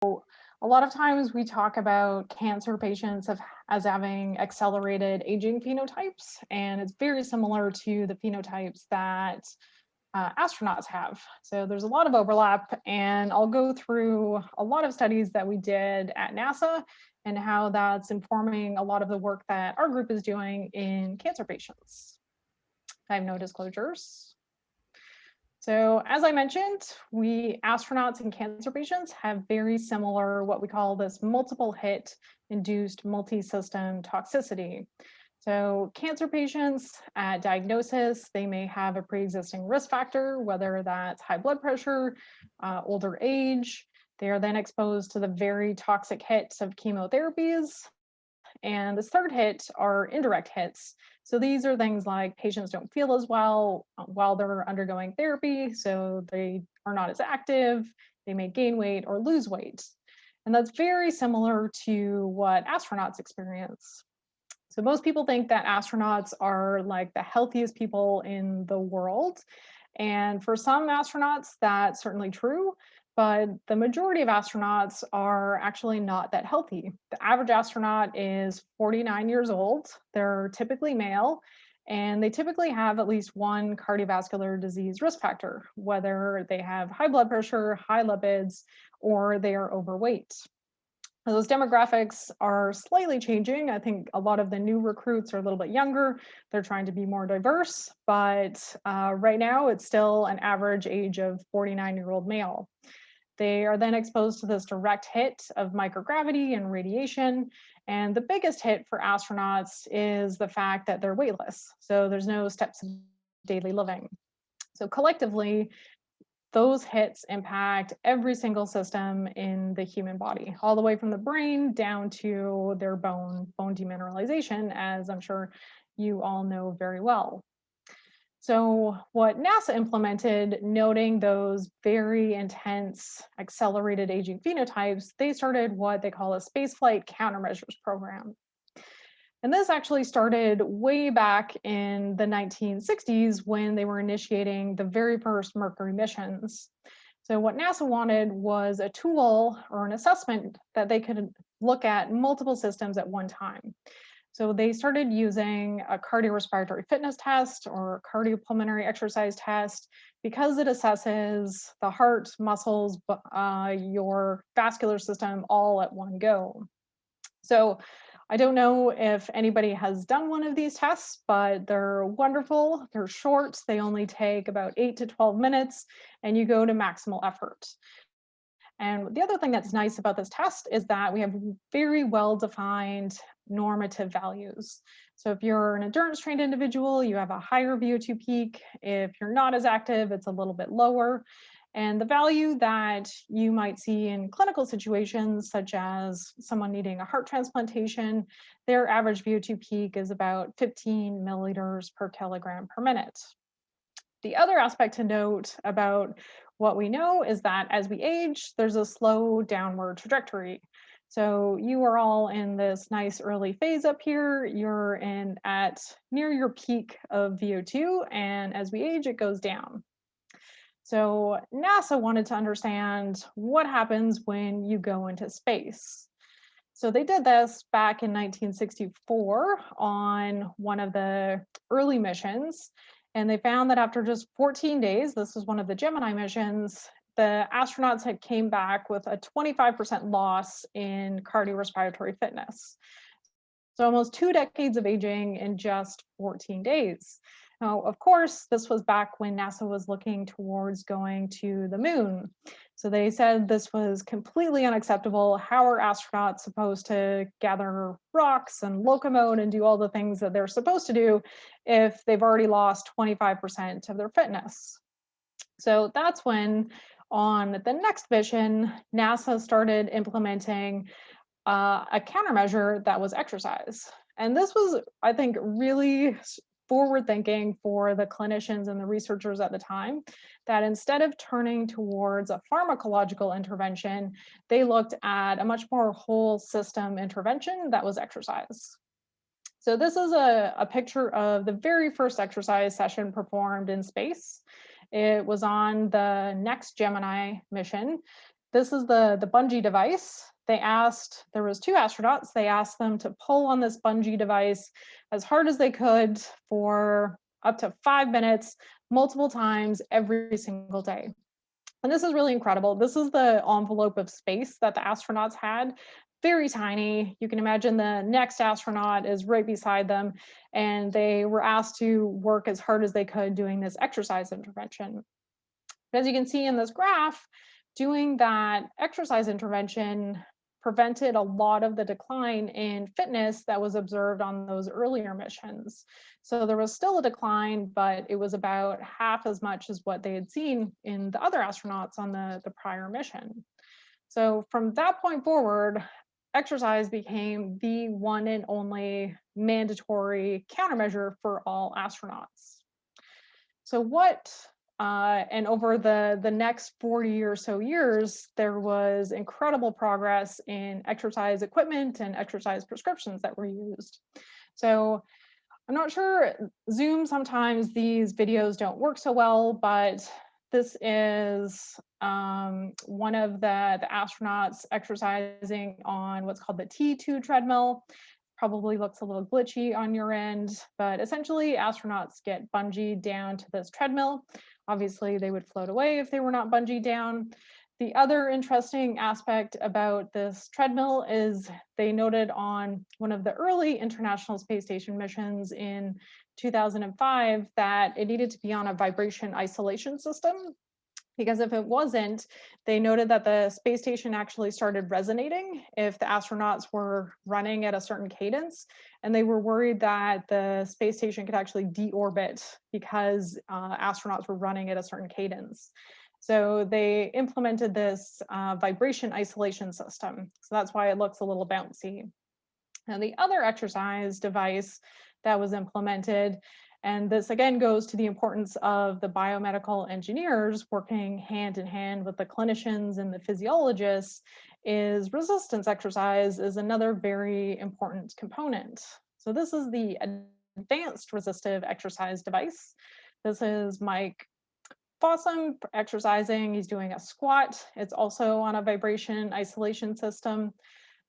A lot of times we talk about cancer patients as having accelerated aging phenotypes, and it's very similar to the phenotypes that astronauts have. So there's a lot of overlap, and I'll go through a lot of studies that we did at NASA and how that's informing a lot of the work that our group is doing in cancer patients. I have no disclosures. So as I mentioned, we astronauts and cancer patients have very similar, what we call this multiple hit induced multi-system toxicity. So cancer patients at diagnosis, they may have a pre-existing risk factor, whether that's high blood pressure, older age. They are then exposed to the very toxic hits of chemotherapies. And the third hit are indirect hits. So these are things like patients don't feel as well while they're undergoing therapy, so they are not as active, they may gain weight or lose weight. And that's very similar to what astronauts experience. So most people think that astronauts are like the healthiest people in the world. And for some astronauts, that's certainly true, but the majority of astronauts are actually not that healthy. The average astronaut is 49 years old. They're typically male, and they typically have at least one cardiovascular disease risk factor, whether they have high blood pressure, high lipids, or they are overweight. Those demographics are slightly changing. I think a lot of the new recruits are a little bit younger. They're trying to be more diverse, but right now it's still an average age of 49-year-old male. They are then exposed to this direct hit of microgravity and radiation. And the biggest hit for astronauts is the fact that they're weightless. So there's no steps of daily living. So collectively, those hits impact every single system in the human body, all the way from the brain down to their bone demineralization, as I'm sure you all know very well. So what NASA implemented, noting those very intense accelerated aging phenotypes, they started what they call a Spaceflight Countermeasures program. And this actually started way back in the 1960s when they were initiating the very first Mercury missions. So what NASA wanted was a tool or an assessment that they could look at multiple systems at one time. So they started using a cardiorespiratory fitness test or cardiopulmonary exercise test because it assesses the heart, muscles, your vascular system all at one go. So I don't know if anybody has done one of these tests, but they're wonderful. They're short. They only take about 8 to 12 minutes, and you go to maximal effort. And the other thing that's nice about this test is that we have very well-defined normative values. So if you're an endurance-trained individual, you have a higher VO2 peak. If you're not as active, it's a little bit lower. And the value that you might see in clinical situations, such as someone needing a heart transplantation, their average VO2 peak is about 15 milliliters per kilogram per minute. The other aspect to note about what we know is that as we age, there's a slow downward trajectory. So you are all in this nice early phase up here. You're at near your peak of VO2, and as we age, it goes down. So NASA wanted to understand what happens when you go into space. So they did this back in 1964 on one of the early missions, and they found that after just 14 days, this was one of the Gemini missions, the astronauts had came back with a 25% loss in cardiorespiratory fitness. So almost 2 decades of aging in just 14 days. Now, of course, this was back when NASA was looking towards going to the moon. So they said this was completely unacceptable. How are astronauts supposed to gather rocks and locomote and do all the things that they're supposed to do if they've already lost 25% of their fitness? So that's when, on the next mission, NASA started implementing a countermeasure that was exercise. And this was, I think, really forward thinking for the clinicians and the researchers at the time, that instead of turning towards a pharmacological intervention, they looked at a much more whole system intervention that was exercise. So this is a picture of the very first exercise session performed in space. It was on the next Gemini mission. this is the bungee device. There was two astronauts, they asked them to pull on this bungee device as hard as they could for up to 5 minutes, multiple times every single day. And this is really incredible. This is the envelope of space that the astronauts had. Very tiny. You can imagine the next astronaut is right beside them, and they were asked to work as hard as they could doing this exercise intervention. But as you can see in this graph, doing that exercise intervention prevented a lot of the decline in fitness that was observed on those earlier missions. So there was still a decline, but it was about half as much as what they had seen in the other astronauts on the prior mission. So from that point forward, exercise became the one and only mandatory countermeasure for all astronauts. So and over the next 40 or so years, there was incredible progress in exercise equipment and exercise prescriptions that were used. So I'm not sure, Zoom, sometimes these videos don't work so well, but this is one of the astronauts exercising on what's called the T2 treadmill. Probably looks a little glitchy on your end, but essentially astronauts get bungeed down to this treadmill. Obviously, they would float away if they were not bungeed down. The other interesting aspect about this treadmill is they noted on one of the early International Space Station missions in 2005 that it needed to be on a vibration isolation system, because if it wasn't, they noted that the space station actually started resonating if the astronauts were running at a certain cadence, and they were worried that the space station could actually deorbit because astronauts were running at a certain cadence. So they implemented this vibration isolation system. So that's why it looks a little bouncy. Now, the other exercise device that was implemented, and this again goes to the importance of the biomedical engineers working hand in hand with the clinicians and the physiologists, is resistance exercise is another very important component. So this is the advanced resistive exercise device. This is Mike Fossum exercising. He's doing a squat. It's also on a vibration isolation system.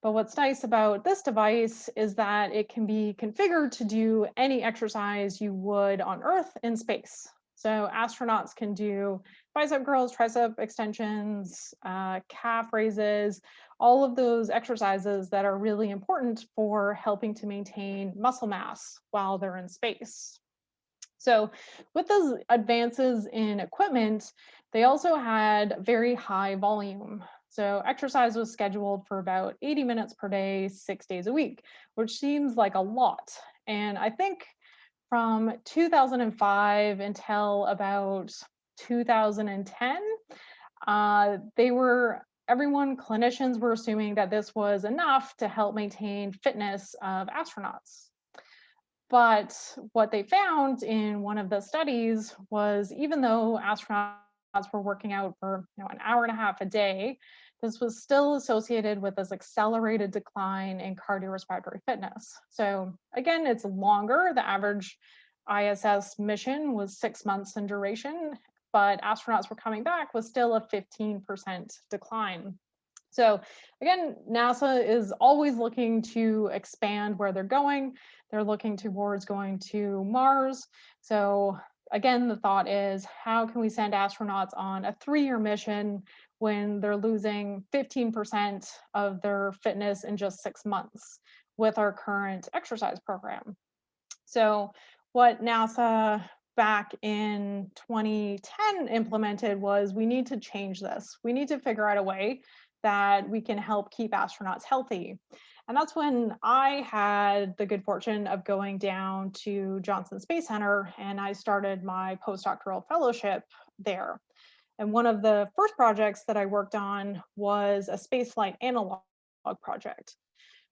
But what's nice about this device is that it can be configured to do any exercise you would on Earth in space. So astronauts can do bicep curls, tricep extensions, calf raises, all of those exercises that are really important for helping to maintain muscle mass while they're in space. So with those advances in equipment, they also had very high volume. So exercise was scheduled for about 80 minutes per day, 6 days a week, which seems like a lot. And I think from 2005 until about 2010, clinicians were assuming that this was enough to help maintain fitness of astronauts. But what they found in one of the studies was, even though astronauts were working out for an hour and a half a day, this was still associated with this accelerated decline in cardiorespiratory fitness. So again, it's longer. The average ISS mission was 6 months in duration, but astronauts were coming back with still a 15% decline. So again, NASA is always looking to expand where they're going. They're looking towards going to Mars. So again, the thought is, how can we send astronauts on a 3-year mission when they're losing 15% of their fitness in just 6 months with our current exercise program? So what NASA back in 2010 implemented was, we need to change this. We need to figure out a way that we can help keep astronauts healthy. And that's when I had the good fortune of going down to Johnson Space Center, and I started my postdoctoral fellowship there. And one of the first projects that I worked on was a spaceflight analog project.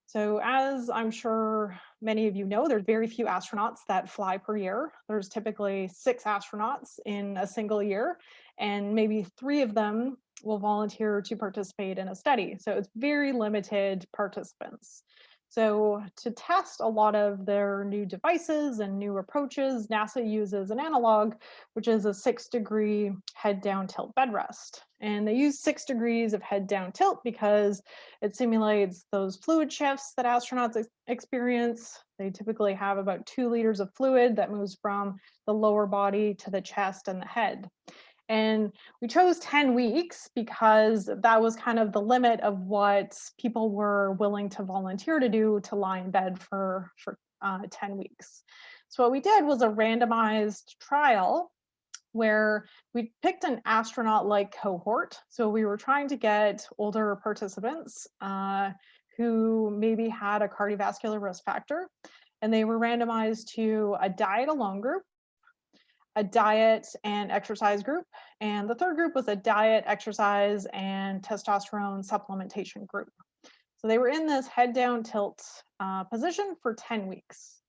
So as I'm sure many of you know, there's very few astronauts that fly per year. There's typically 6 astronauts in a single year, and maybe 3 of them will volunteer to participate in a study. So it's very limited participants. So to test a lot of their new devices and new approaches, NASA uses an analog, which is a 6-degree head down tilt bed rest. And they use 6 degrees of head down tilt because it simulates those fluid shifts that astronauts experience. They typically have about 2 liters of fluid that moves from the lower body to the chest and the head. And we chose 10 weeks because that was kind of the limit of what people were willing to volunteer to do, to lie in bed for 10 weeks. So what we did was a randomized trial where we picked an astronaut-like cohort. So we were trying to get older participants who maybe had a cardiovascular risk factor, and they were randomized to a diet alone group, a diet and exercise group, and the third group was a diet, exercise, and testosterone supplementation group. So they were in this head down tilt position for 10 weeks.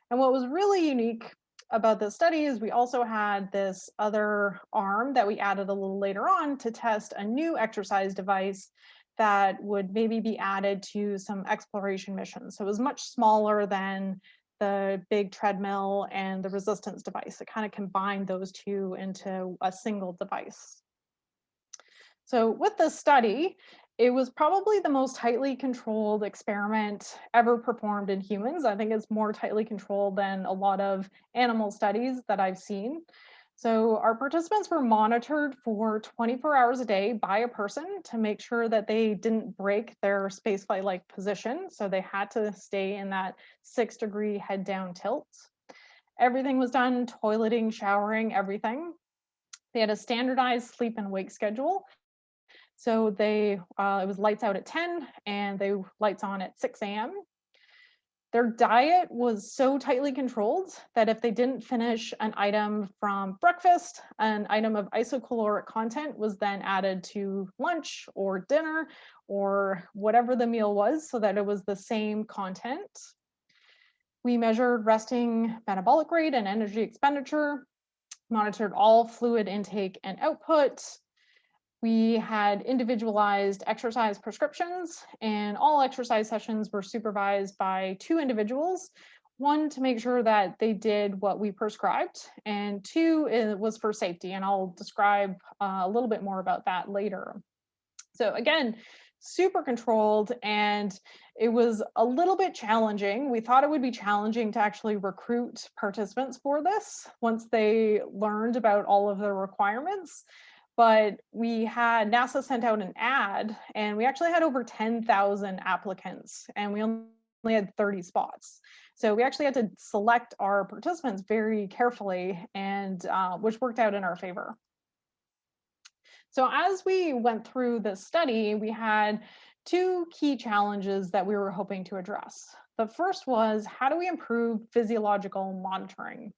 And what was really unique about this study is we also had this other arm that we added a little later on to test a new exercise device that would maybe be added to some exploration missions. So it was much smaller than the big treadmill and the resistance device. It kind of combined those two into a single device. So with this study, it was probably the most tightly controlled experiment ever performed in humans. I think it's more tightly controlled than a lot of animal studies that I've seen. So our participants were monitored for 24 hours a day by a person to make sure that they didn't break their spaceflight-like position. So they had to stay in that 6-degree head down tilt. Everything was done, toileting, showering, everything. They had a standardized sleep and wake schedule. So it was lights out at 10 and they lights on at 6 a.m. Their diet was so tightly controlled that if they didn't finish an item from breakfast, an item of isocaloric content was then added to lunch or dinner or whatever the meal was, so that it was the same content. We measured resting metabolic rate and energy expenditure, monitored all fluid intake and output. We had individualized exercise prescriptions, and all exercise sessions were supervised by 2 individuals. One, to make sure that they did what we prescribed, and 2, it was for safety, and I'll describe a little bit more about that later. So again, super controlled, and it was a little bit challenging. We thought it would be challenging to actually recruit participants for this once they learned about all of the requirements. But NASA sent out an ad, and we actually had over 10,000 applicants, and we only had 30 spots. So we actually had to select our participants very carefully, and which worked out in our favor. So as we went through this study, we had 2 key challenges that we were hoping to address. The first was, how do we improve physiological monitoring?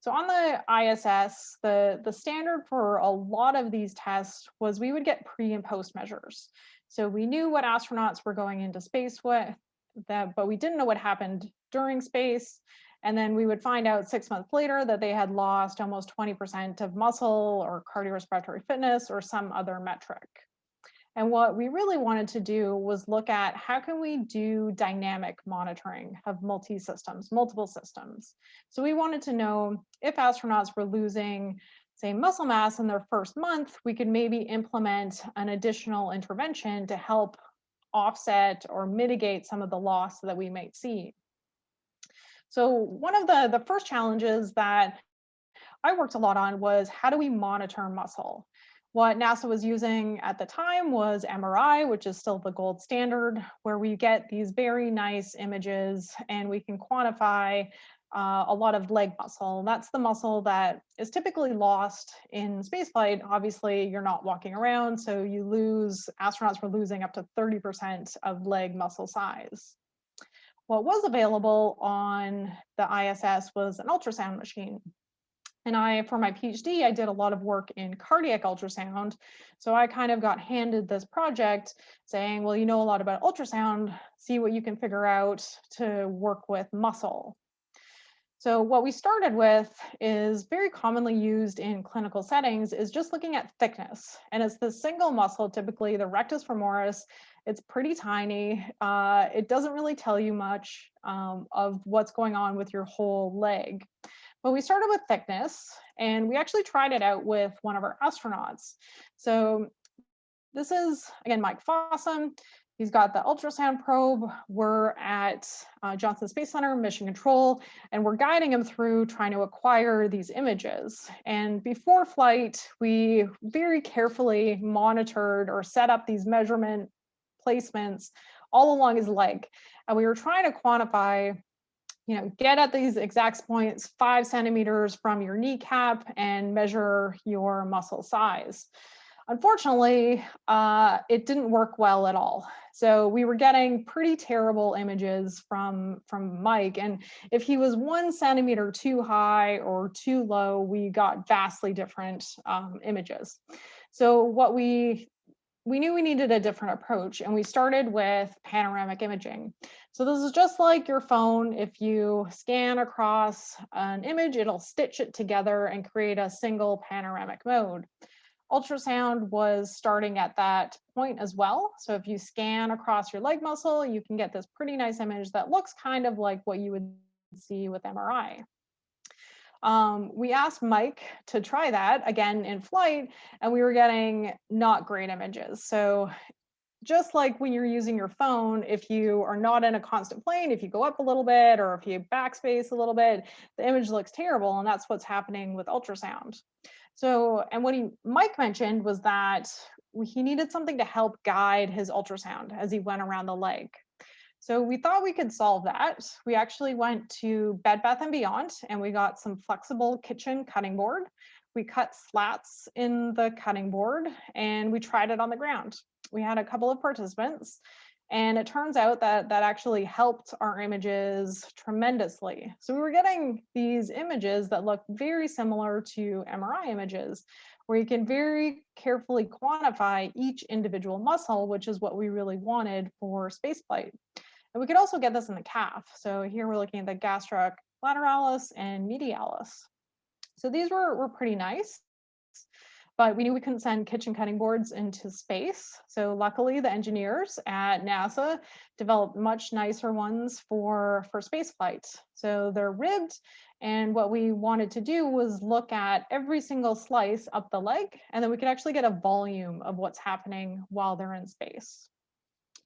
So on the ISS, the standard for a lot of these tests was we would get pre and post measures. So we knew what astronauts were going into space with, but we didn't know what happened during space. And then we would find out 6 months later that they had lost almost 20% of muscle or cardiorespiratory fitness or some other metric. And what we really wanted to do was look at how can we do dynamic monitoring of multiple systems. So we wanted to know if astronauts were losing, say, muscle mass in their first month, we could maybe implement an additional intervention to help offset or mitigate some of the loss that we might see. So one of the first challenges that I worked a lot on was, how do we monitor muscle? What NASA was using at the time was MRI, which is still the gold standard, where we get these very nice images and we can quantify a lot of leg muscle. That's the muscle that is typically lost in spaceflight. Obviously, you're not walking around, so astronauts were losing up to 30% of leg muscle size. What was available on the ISS was an ultrasound machine. And for my PhD, I did a lot of work in cardiac ultrasound. So I kind of got handed this project saying, well, you know a lot about ultrasound, see what you can figure out to work with muscle. So what we started with is very commonly used in clinical settings is just looking at thickness. And it's the single muscle, typically the rectus femoris. It's pretty tiny. It doesn't really tell you much of what's going on with your whole leg. But we started with thickness, and we actually tried it out with one of our astronauts. So this is, again, Mike Fossum. He's got the ultrasound probe. We're at Johnson Space Center, Mission Control, and we're guiding him through trying to acquire these images. And before flight, we very carefully monitored or set up these measurement placements all along his leg. And we were trying to quantify, get at these exact points 5 centimeters from your kneecap and measure your muscle size. Unfortunately, it didn't work well at all. So we were getting pretty terrible images from Mike. And if he was 1 centimeter too high or too low, we got vastly different images. So what we knew we needed a different approach, and we started with panoramic imaging. So this is just like your phone. If you scan across an image, it'll stitch it together and create a single panoramic mode. Ultrasound was starting at that point as well. So if you scan across your leg muscle, you can get this pretty nice image that looks kind of like what you would see with MRI. We asked Mike to try that again in flight, and we were getting not great images. So just like when you're using your phone, if you are not in a constant plane, if you go up a little bit or if you backspace a little bit, the image looks terrible, and that's what's happening with ultrasound. So, and what Mike mentioned was that he needed something to help guide his ultrasound as he went around the leg. So we thought we could solve that. We actually went to Bed Bath & Beyond, and we got some flexible kitchen cutting board. We cut slats in the cutting board, and we tried it on the ground. We had a couple of participants, and it turns out that that actually helped our images tremendously. So we were getting these images that look very similar to MRI images, where you can very carefully quantify each individual muscle, which is what we really wanted for spaceflight. And we could also get this in the calf. So here we're looking at the gastrocnemius lateralis and medialis. So these were pretty nice, but we knew we couldn't send kitchen cutting boards into space. So luckily the engineers at NASA developed much nicer ones for spaceflight. So they're ribbed, and what we wanted to do was look at every single slice up the leg, and then we could actually get a volume of what's happening while they're in space.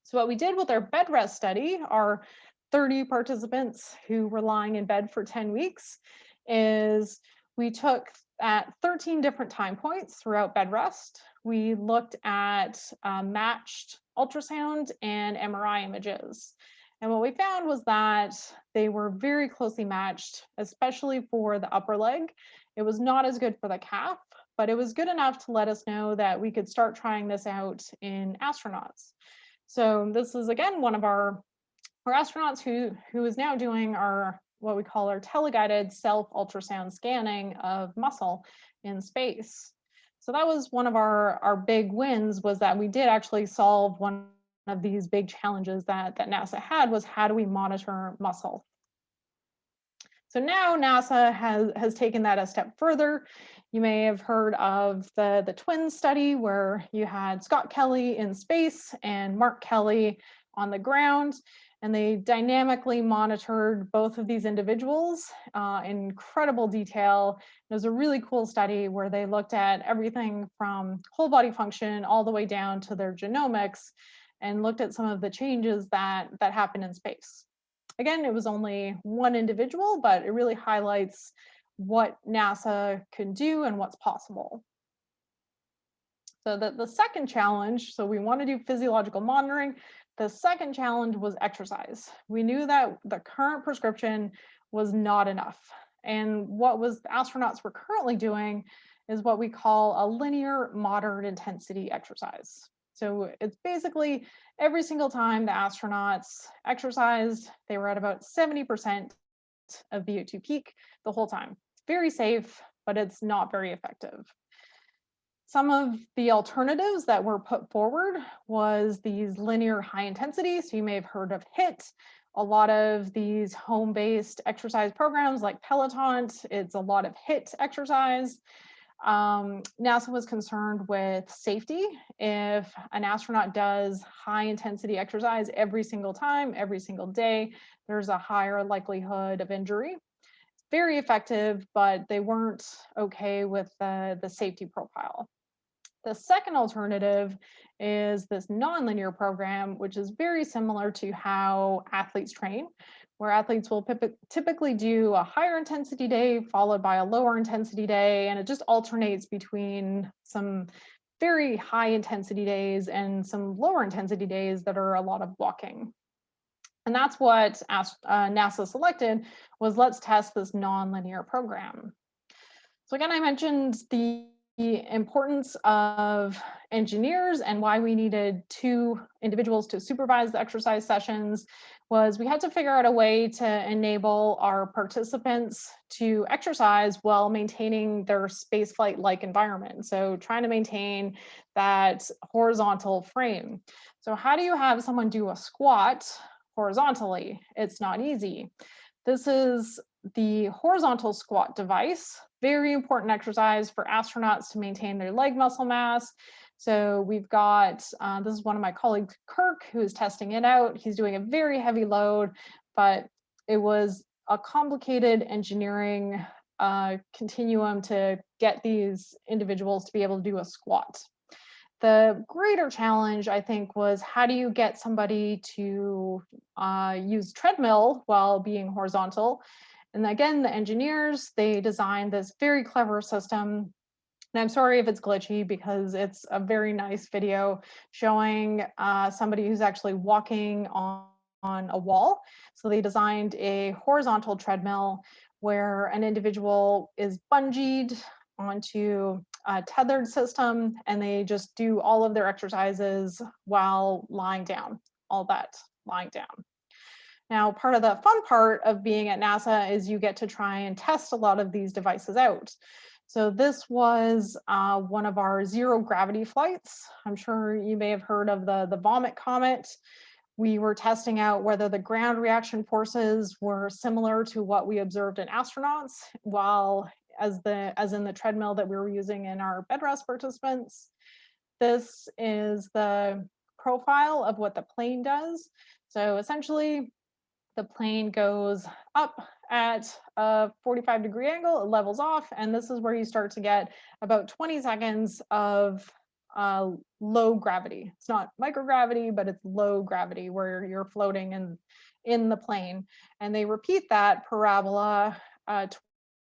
So what we did with our bed rest study, our 30 participants who were lying in bed for 10 weeks, is we took at 13 different time points throughout bed rest. We looked at matched ultrasound and MRI images. And what we found was that they were very closely matched, especially for the upper leg. It was not as good for the calf, but it was good enough to let us know that we could start trying this out in astronauts. So this is, again, one of our astronauts who is now doing our what we call our teleguided self-ultrasound scanning of muscle in space. So that was one of our big wins, was that we did actually solve one of these big challenges that NASA had, was how do we monitor muscle? So now NASA has taken that a step further. You may have heard of the twin study, where you had Scott Kelly in space and Mark Kelly on the ground, and they dynamically monitored both of these individuals in incredible detail. It was a really cool study where they looked at everything from whole body function all the way down to their genomics, and looked at some of the changes that happen in space. Again, it was only one individual, but it really highlights what NASA can do and what's possible. So the second challenge, so we want to do physiological monitoring. The second challenge was exercise. We knew that the current prescription was not enough. And what astronauts were currently doing is what we call a linear moderate intensity exercise. So it's basically every single time the astronauts exercised, they were at about 70% of VO2 peak the whole time. It's very safe, but it's not very effective. Some of the alternatives that were put forward was these linear high intensity. So you may have heard of HIT. A lot of these home-based exercise programs like Peloton, it's a lot of HIT exercise. NASA was concerned with safety. If an astronaut does high intensity exercise every single time, every single day, there's a higher likelihood of injury. It's very effective, but they weren't okay with the safety profile. The second alternative is this nonlinear program, which is very similar to how athletes train, where athletes will typically do a higher intensity day followed by a lower intensity day, and it just alternates between some very high intensity days and some lower intensity days that are a lot of walking. And that's what NASA selected, was let's test this nonlinear program. So again, I mentioned the importance of engineers and why we needed 2 individuals to supervise the exercise sessions. Was we had to figure out a way to enable our participants to exercise while maintaining their spaceflight-like environment. So trying to maintain that horizontal frame. So how do you have someone do a squat horizontally? It's not easy. This is the horizontal squat device. Very important exercise for astronauts to maintain their leg muscle mass. So we've got, this is one of my colleagues, Kirk, who is testing it out. He's doing a very heavy load, but it was a complicated engineering continuum to get these individuals to be able to do a squat. The greater challenge, I think, was how do you get somebody to use treadmill while being horizontal? And again, the engineers, they designed this very clever system. And I'm sorry if it's glitchy because it's a very nice video showing somebody who's actually walking on a wall. So they designed a horizontal treadmill where an individual is bungeed onto a tethered system, and they just do all of their exercises while lying down, all that lying down. Now, part of the fun part of being at NASA is you get to try and test a lot of these devices out. So this was one of our zero gravity flights. I'm sure you may have heard of the vomit comet. We were testing out whether the ground reaction forces were similar to what we observed in astronauts, while as in the treadmill that we were using in our bed rest participants. This is the profile of what the plane does. So essentially, the plane goes up at a 45-degree angle, it levels off, and this is where you start to get about 20 seconds of low gravity. It's not microgravity, but it's low gravity where you're floating in the plane. And they repeat that parabola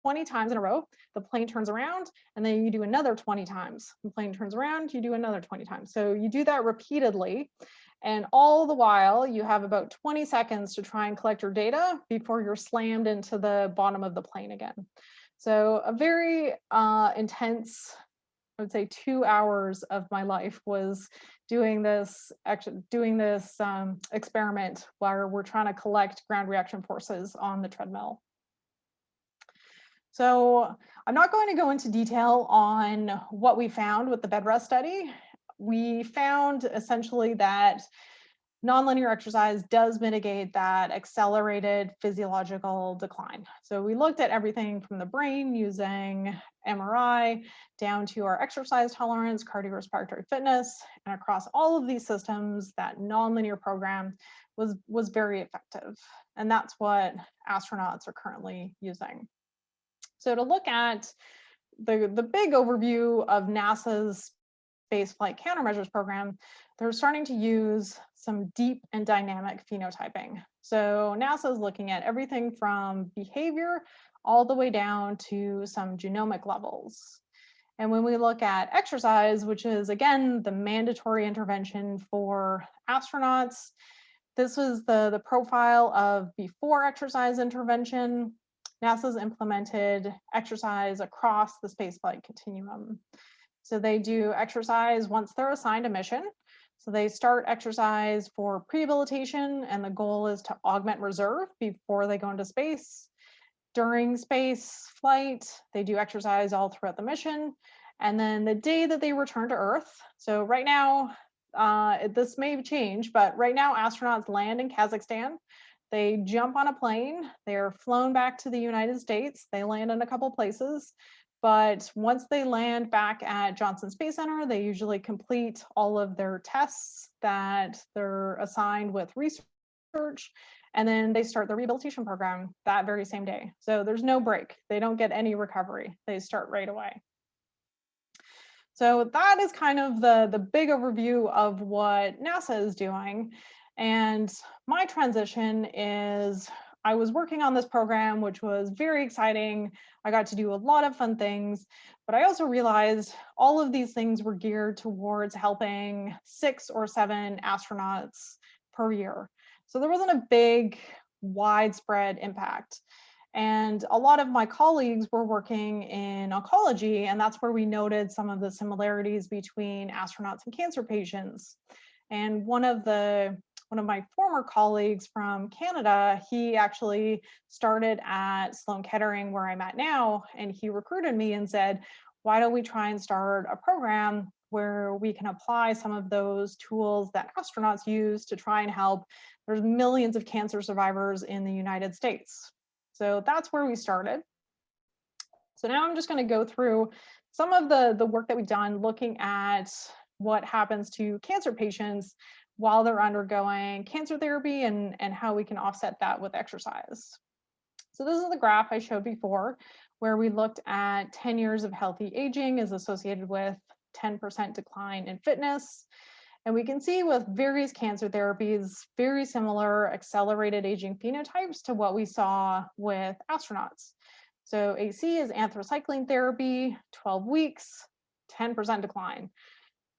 20 times in a row. The plane turns around, and then you do another 20 times. The plane turns around, you do another 20 times. So you do that repeatedly. And all the while, you have about 20 seconds to try and collect your data before you're slammed into the bottom of the plane again. So a very intense, I would say 2 hours of my life was doing this experiment where we're trying to collect ground reaction forces on the treadmill. So I'm not going to go into detail on what we found with the bed rest study. We found essentially that nonlinear exercise does mitigate that accelerated physiological decline. So we looked at everything from the brain using MRI down to our exercise tolerance, cardiorespiratory fitness, and across all of these systems, that nonlinear program was very effective. And that's what astronauts are currently using. So to look at the big overview of NASA's Spaceflight Countermeasures program, they're starting to use some deep and dynamic phenotyping. So NASA is looking at everything from behavior all the way down to some genomic levels. And when we look at exercise, which is again the mandatory intervention for astronauts, this was the profile of before exercise intervention. NASA's implemented exercise across the spaceflight continuum. So they do exercise once they're assigned a mission. So they start exercise for prehabilitation, and the goal is to augment reserve before they go into space. During space flight, they do exercise all throughout the mission. And then the day that they return to Earth, so right now, this may change, but right now astronauts land in Kazakhstan. They jump on a plane, they're flown back to the United States, they land in a couple places, but once they land back at Johnson Space Center, they usually complete all of their tests that they're assigned with research, and then they start the rehabilitation program that very same day. So there's no break, they don't get any recovery, they start right away. So that is kind of the big overview of what NASA is doing. And my transition is I was working on this program, which was very exciting. I got to do a lot of fun things, but I also realized all of these things were geared towards helping 6 or 7 astronauts per year. So there wasn't a big, widespread impact. And a lot of my colleagues were working in oncology, and that's where we noted some of the similarities between astronauts and cancer patients. And one of my former colleagues from Canada, he actually started at Sloan Kettering, where I'm at now, and he recruited me and said, why don't we try and start a program where we can apply some of those tools that astronauts use to try and help. There's millions of cancer survivors in the United States. So that's where we started. So now I'm just going to go through some of the work that we've done looking at what happens to cancer patients while they're undergoing cancer therapy and how we can offset that with exercise. So this is the graph I showed before, where we looked at 10 years of healthy aging is associated with 10% decline in fitness. And we can see with various cancer therapies, very similar accelerated aging phenotypes to what we saw with astronauts. So AC is anthracycline therapy, 12 weeks, 10% decline.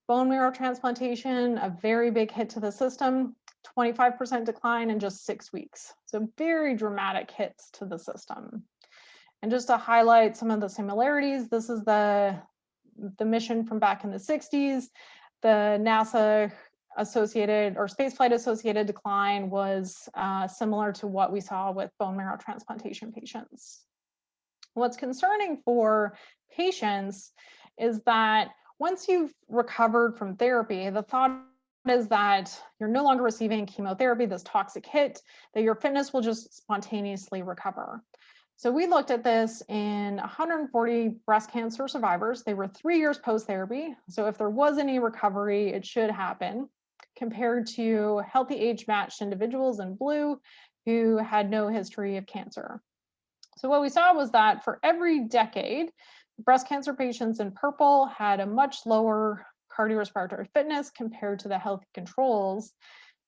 Bone marrow transplantation, a very big hit to the system, 25% decline in just 6 weeks. So very dramatic hits to the system. And just to highlight some of the similarities, this is the mission from back in the 60s. The NASA associated or spaceflight associated decline was similar to what we saw with bone marrow transplantation patients. What's concerning for patients is that once you've recovered from therapy, the thought is that you're no longer receiving chemotherapy, this toxic hit, that your fitness will just spontaneously recover. So we looked at this in 140 breast cancer survivors. They were 3 years post-therapy. So if there was any recovery, it should happen, compared to healthy age-matched individuals in blue who had no history of cancer. So what we saw was that for every decade, breast cancer patients in purple had a much lower cardiorespiratory fitness compared to the healthy controls.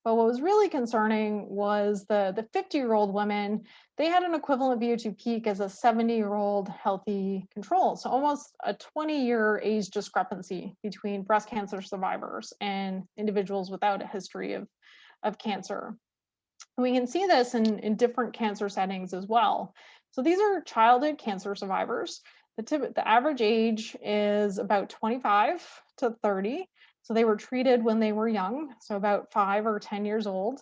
But what was really concerning was the 50-year-old women, they had an equivalent VO2 peak as a 70-year-old healthy control. So almost a 20-year age discrepancy between breast cancer survivors and individuals without a history of cancer. And we can see this in different cancer settings as well. So these are childhood cancer survivors. The average age is about 25 to 30. So they were treated when they were young, so about 5 or 10 years old.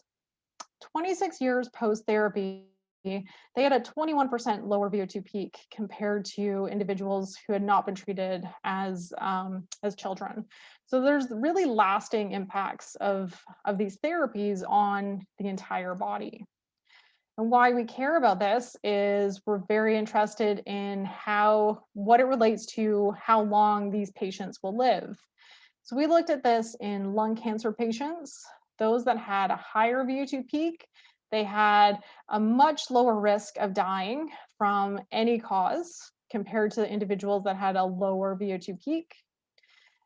26 years post-therapy, they had a 21% lower VO2 peak compared to individuals who had not been treated as children. So there's really lasting impacts of these therapies on the entire body. And why we care about this is we're very interested in what it relates to how long these patients will live. So we looked at this in lung cancer patients. Those that had a higher VO2 peak, they had a much lower risk of dying from any cause compared to individuals that had a lower VO2 peak.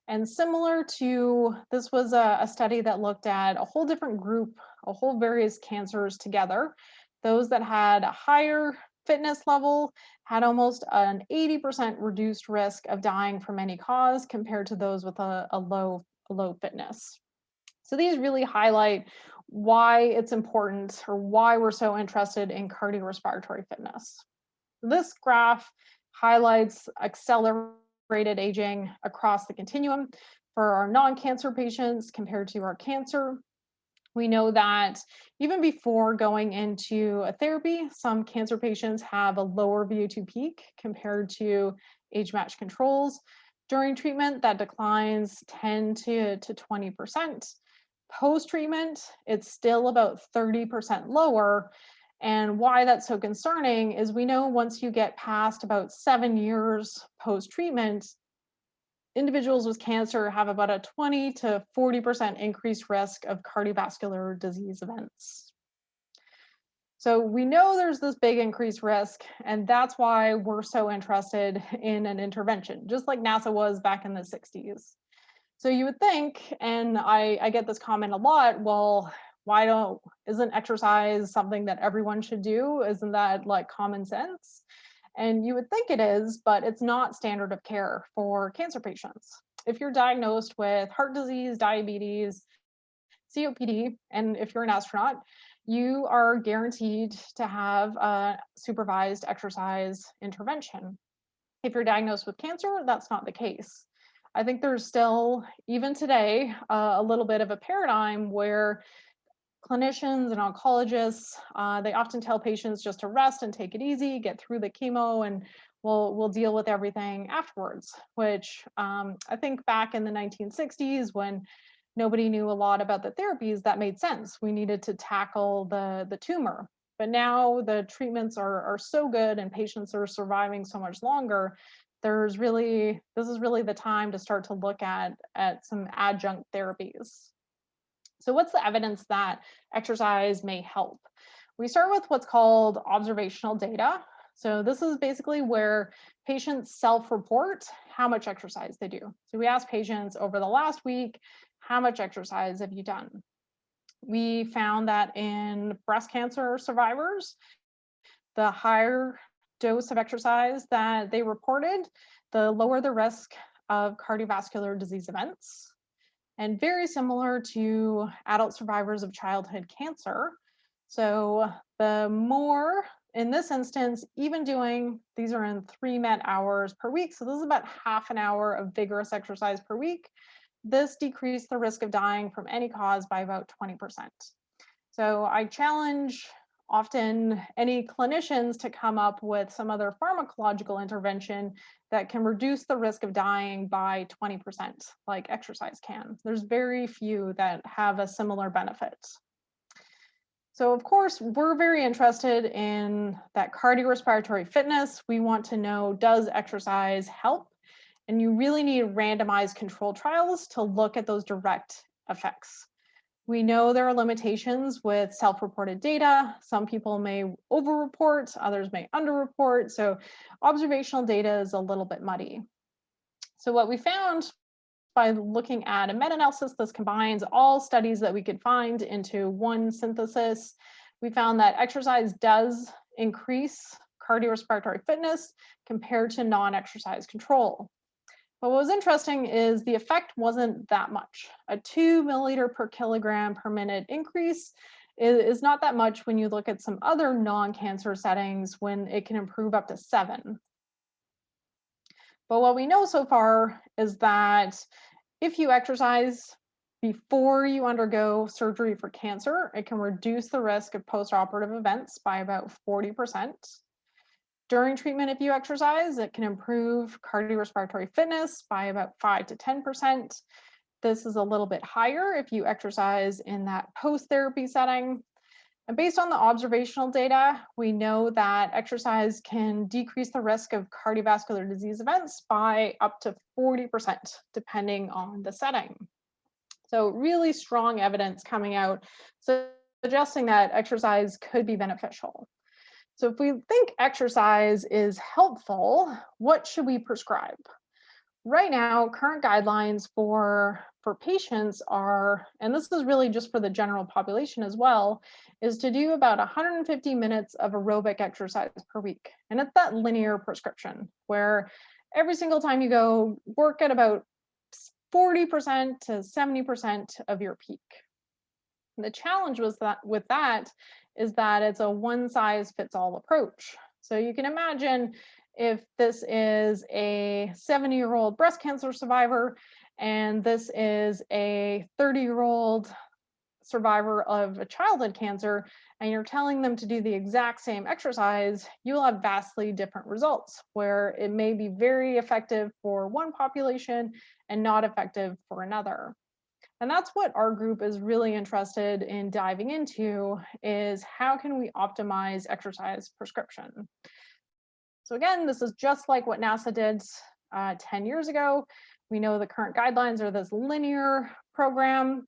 And similar to, this was a study that looked at a whole different group, a whole various cancers together. Those that had a higher fitness level had almost an 80% reduced risk of dying from any cause compared to those with a low fitness. So these really highlight why it's important or why we're so interested in cardiorespiratory fitness. This graph highlights accelerated aging across the continuum for our non-cancer patients compared to our cancer. We know that even before going into a therapy, some cancer patients have a lower VO2 peak compared to age-matched controls. During treatment, that declines 10 to 20%. Post-treatment, it's still about 30% lower. And why that's so concerning is we know once you get past about 7 years post-treatment, individuals with cancer have about a 20 to 40% increased risk of cardiovascular disease events. So we know there's this big increased risk, and that's why we're so interested in an intervention, just like NASA was back in the 60s. So you would think, and I get this comment a lot, well, isn't exercise something that everyone should do? Isn't that like common sense? And you would think it is, but it's not standard of care for cancer patients. If you're diagnosed with heart disease, diabetes, COPD, and if you're an astronaut, you are guaranteed to have a supervised exercise intervention. If you're diagnosed with cancer, that's not the case. I think there's still, even today, a little bit of a paradigm where clinicians and oncologists, they often tell patients just to rest and take it easy, get through the chemo, and we'll deal with everything afterwards, which I think back in the 1960s when nobody knew a lot about the therapies, that made sense. We needed to tackle the tumor. But now the treatments are so good and patients are surviving so much longer, this is really the time to start to look at some adjunct therapies. So what's the evidence that exercise may help? We start with what's called observational data. So this is basically where patients self-report how much exercise they do. So we ask patients over the last week, how much exercise have you done? We found that in breast cancer survivors, the higher dose of exercise that they reported, the lower the risk of cardiovascular disease events. And very similar to adult survivors of childhood cancer. So the more, in this instance, even doing, these are in 3 Met hours per week, so this is about half an hour of vigorous exercise per week. This decreased the risk of dying from any cause by about 20%. So I challenge often any clinicians to come up with some other pharmacological intervention that can reduce the risk of dying by 20%, like exercise can. There's very few that have a similar benefit. So of course, we're very interested in that cardiorespiratory fitness. We want to know, does exercise help? And you really need randomized controlled trials to look at those direct effects. We know there are limitations with self-reported data. Some people may over-report, others may under-report. So observational data is a little bit muddy. So what we found by looking at a meta-analysis, this combines all studies that we could find into one synthesis. We found that exercise does increase cardiorespiratory fitness compared to non-exercise control. But what was interesting is the effect wasn't that much. A 2 milliliter per kilogram per minute increase is not that much when you look at some other non-cancer settings when it can improve up to 7. But what we know so far is that if you exercise before you undergo surgery for cancer, it can reduce the risk of postoperative events by about 40%. During treatment, if you exercise, it can improve cardiorespiratory fitness by about 5 to 10%. This is a little bit higher if you exercise in that post-therapy setting. And based on the observational data, we know that exercise can decrease the risk of cardiovascular disease events by up to 40%, depending on the setting. So really strong evidence coming out suggesting that exercise could be beneficial. So if we think exercise is helpful, what should we prescribe? Right now, current guidelines for patients are, and this is really just for the general population as well, is to do about 150 minutes of aerobic exercise per week. And it's that linear prescription where every single time you go, work at about 40% to 70% of your peak. And the challenge with that is that it's a one-size-fits-all approach. So you can imagine if this is a 70-year-old breast cancer survivor and this is a 30-year-old survivor of a childhood cancer, and you're telling them to do the exact same exercise, you will have vastly different results where it may be very effective for one population and not effective for another. And that's what our group is really interested in diving into, is how can we optimize exercise prescription? So again, this is just like what NASA did 10 years ago. We know the current guidelines are this linear program.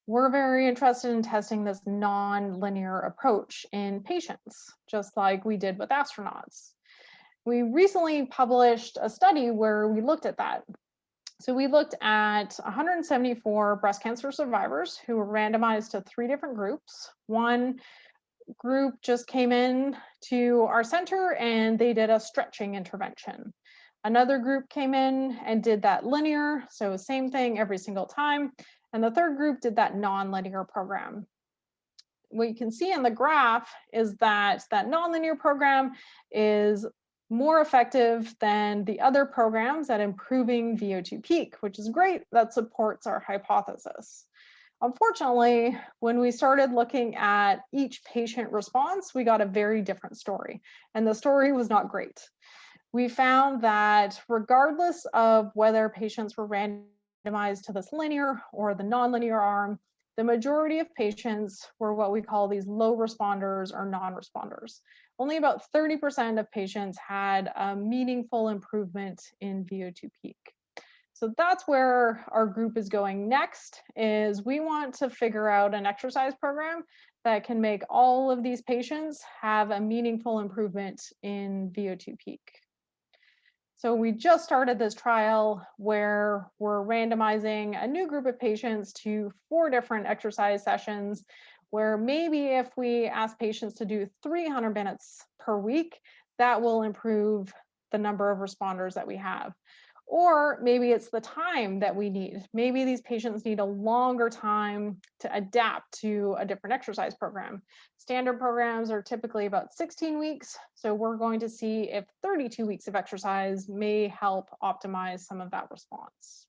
We're very interested in testing this non-linear approach in patients, just like we did with astronauts. We recently published a study where we looked at that. So we looked at 174 breast cancer survivors who were randomized to 3 different groups. One group just came in to our center and they did a stretching intervention. Another group came in and did that linear, so same thing every single time. And the third group did that non-linear program. What you can see in the graph is that that nonlinear program is more effective than the other programs at improving VO2 peak, which is great. That supports our hypothesis. Unfortunately, when we started looking at each patient response, we got a very different story, and the story was not great. We found that regardless of whether patients were randomized to this linear or the nonlinear arm, the majority of patients were what we call these low responders or non-responders. Only about 30% of patients had a meaningful improvement in VO2 peak. So that's where our group is going next, is we want to figure out an exercise program that can make all of these patients have a meaningful improvement in VO2 peak. So we just started this trial where we're randomizing a new group of patients to 4 different exercise sessions, where maybe if we ask patients to do 300 minutes per week, that will improve the number of responders that we have. Or maybe it's the time that we need. Maybe these patients need a longer time to adapt to a different exercise program. Standard programs are typically about 16 weeks. So we're going to see if 32 weeks of exercise may help optimize some of that response.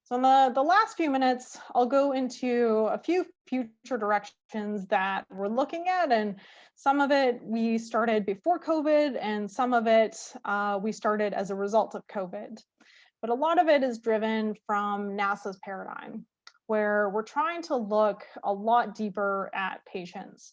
So in the last few minutes, I'll go into a few future directions that we're looking at, and some of it we started before COVID, and some of it we started as a result of COVID. But a lot of it is driven from NASA's paradigm, where we're trying to look a lot deeper at patients.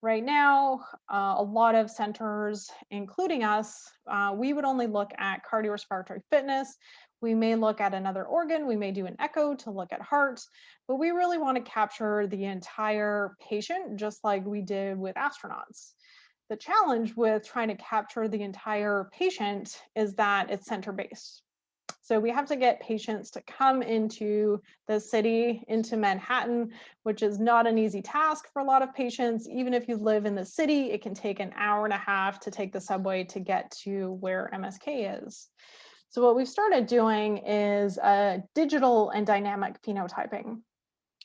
Right now, a lot of centers, including us, we would only look at cardiorespiratory fitness. We may look at another organ, we may do an echo to look at heart, but we really want to capture the entire patient, just like we did with astronauts. The challenge with trying to capture the entire patient is that it's center-based. So we have to get patients to come into the city, into Manhattan, which is not an easy task for a lot of patients. Even if you live in the city, it can take an hour and a half to take the subway to get to where MSK is. So what we've started doing is digital and dynamic phenotyping.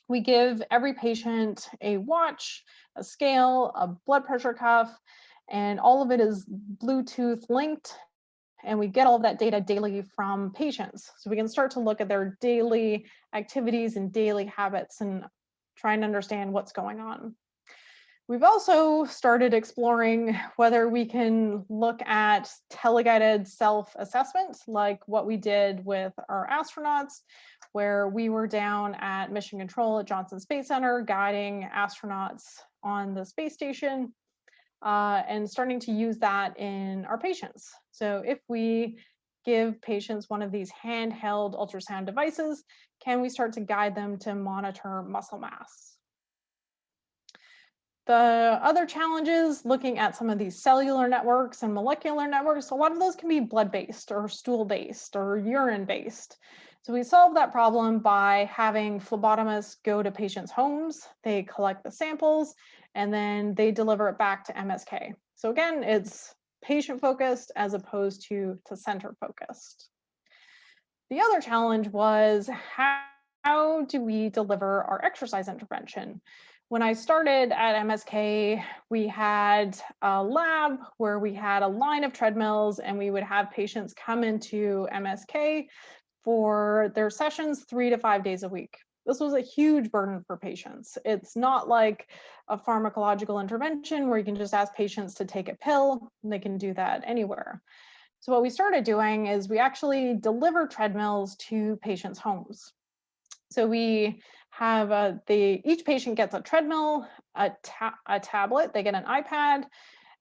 We give every patient a watch, a scale, a blood pressure cuff, and all of it is Bluetooth linked. And we get all of that data daily from patients. So we can start to look at their daily activities and daily habits and try and understand what's going on. We've also started exploring whether we can look at teleguided self-assessment, like what we did with our astronauts, where we were down at Mission Control at Johnson Space Center, guiding astronauts on the space station, and starting to use that in our patients. So if we give patients one of these handheld ultrasound devices, can we start to guide them to monitor muscle mass? The other challenges, looking at some of these cellular networks and molecular networks, a lot of those can be blood-based or stool-based or urine-based. So we solve that problem by having phlebotomists go to patients' homes, they collect the samples, and then they deliver it back to MSK. So again, it's patient-focused as opposed to center-focused. The other challenge was how do we deliver our exercise intervention? When I started at MSK, we had a lab where we had a line of treadmills and we would have patients come into MSK for their sessions 3 to 5 days a week. This was a huge burden for patients. It's not like a pharmacological intervention where you can just ask patients to take a pill, and they can do that anywhere. So what we started doing is we actually deliver treadmills to patients' homes. So we have each patient gets a treadmill, a tablet, they get an iPad,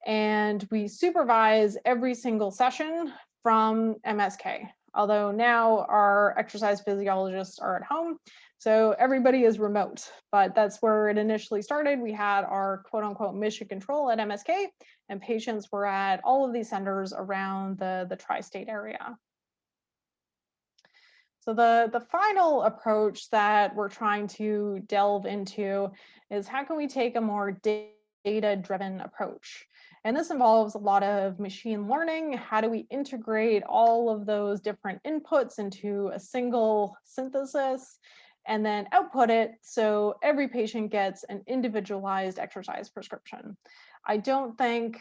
and we supervise every single session from MSK. Although now our exercise physiologists are at home, So everybody is remote, but that's where it initially started. We had our quote unquote mission control at MSK, and patients were at all of these centers around the tri-state area. So the final approach that we're trying to delve into is how can we take a more data-driven approach? And this involves a lot of machine learning. How do we integrate all of those different inputs into a single synthesis and then output it so every patient gets an individualized exercise prescription? I don't think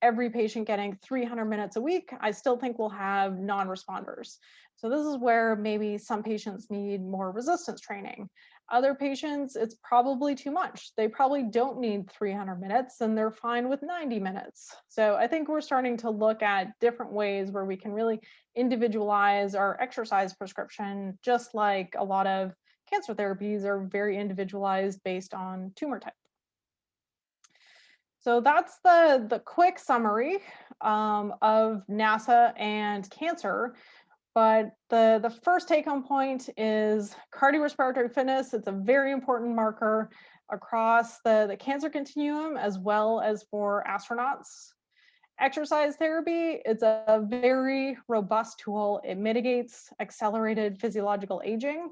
every patient getting 300 minutes a week, I still think we'll have non-responders. So this is where maybe some patients need more resistance training. Other patients, it's probably too much. They probably don't need 300 minutes and they're fine with 90 minutes. So I think we're starting to look at different ways where we can really individualize our exercise prescription, just like a lot of cancer therapies are very individualized based on tumor type. So that's the quick summary of NASA and cancer. But the first take-home point is cardiorespiratory fitness. It's a very important marker across the cancer continuum as well as for astronauts. Exercise therapy, it's a very robust tool. It mitigates accelerated physiological aging.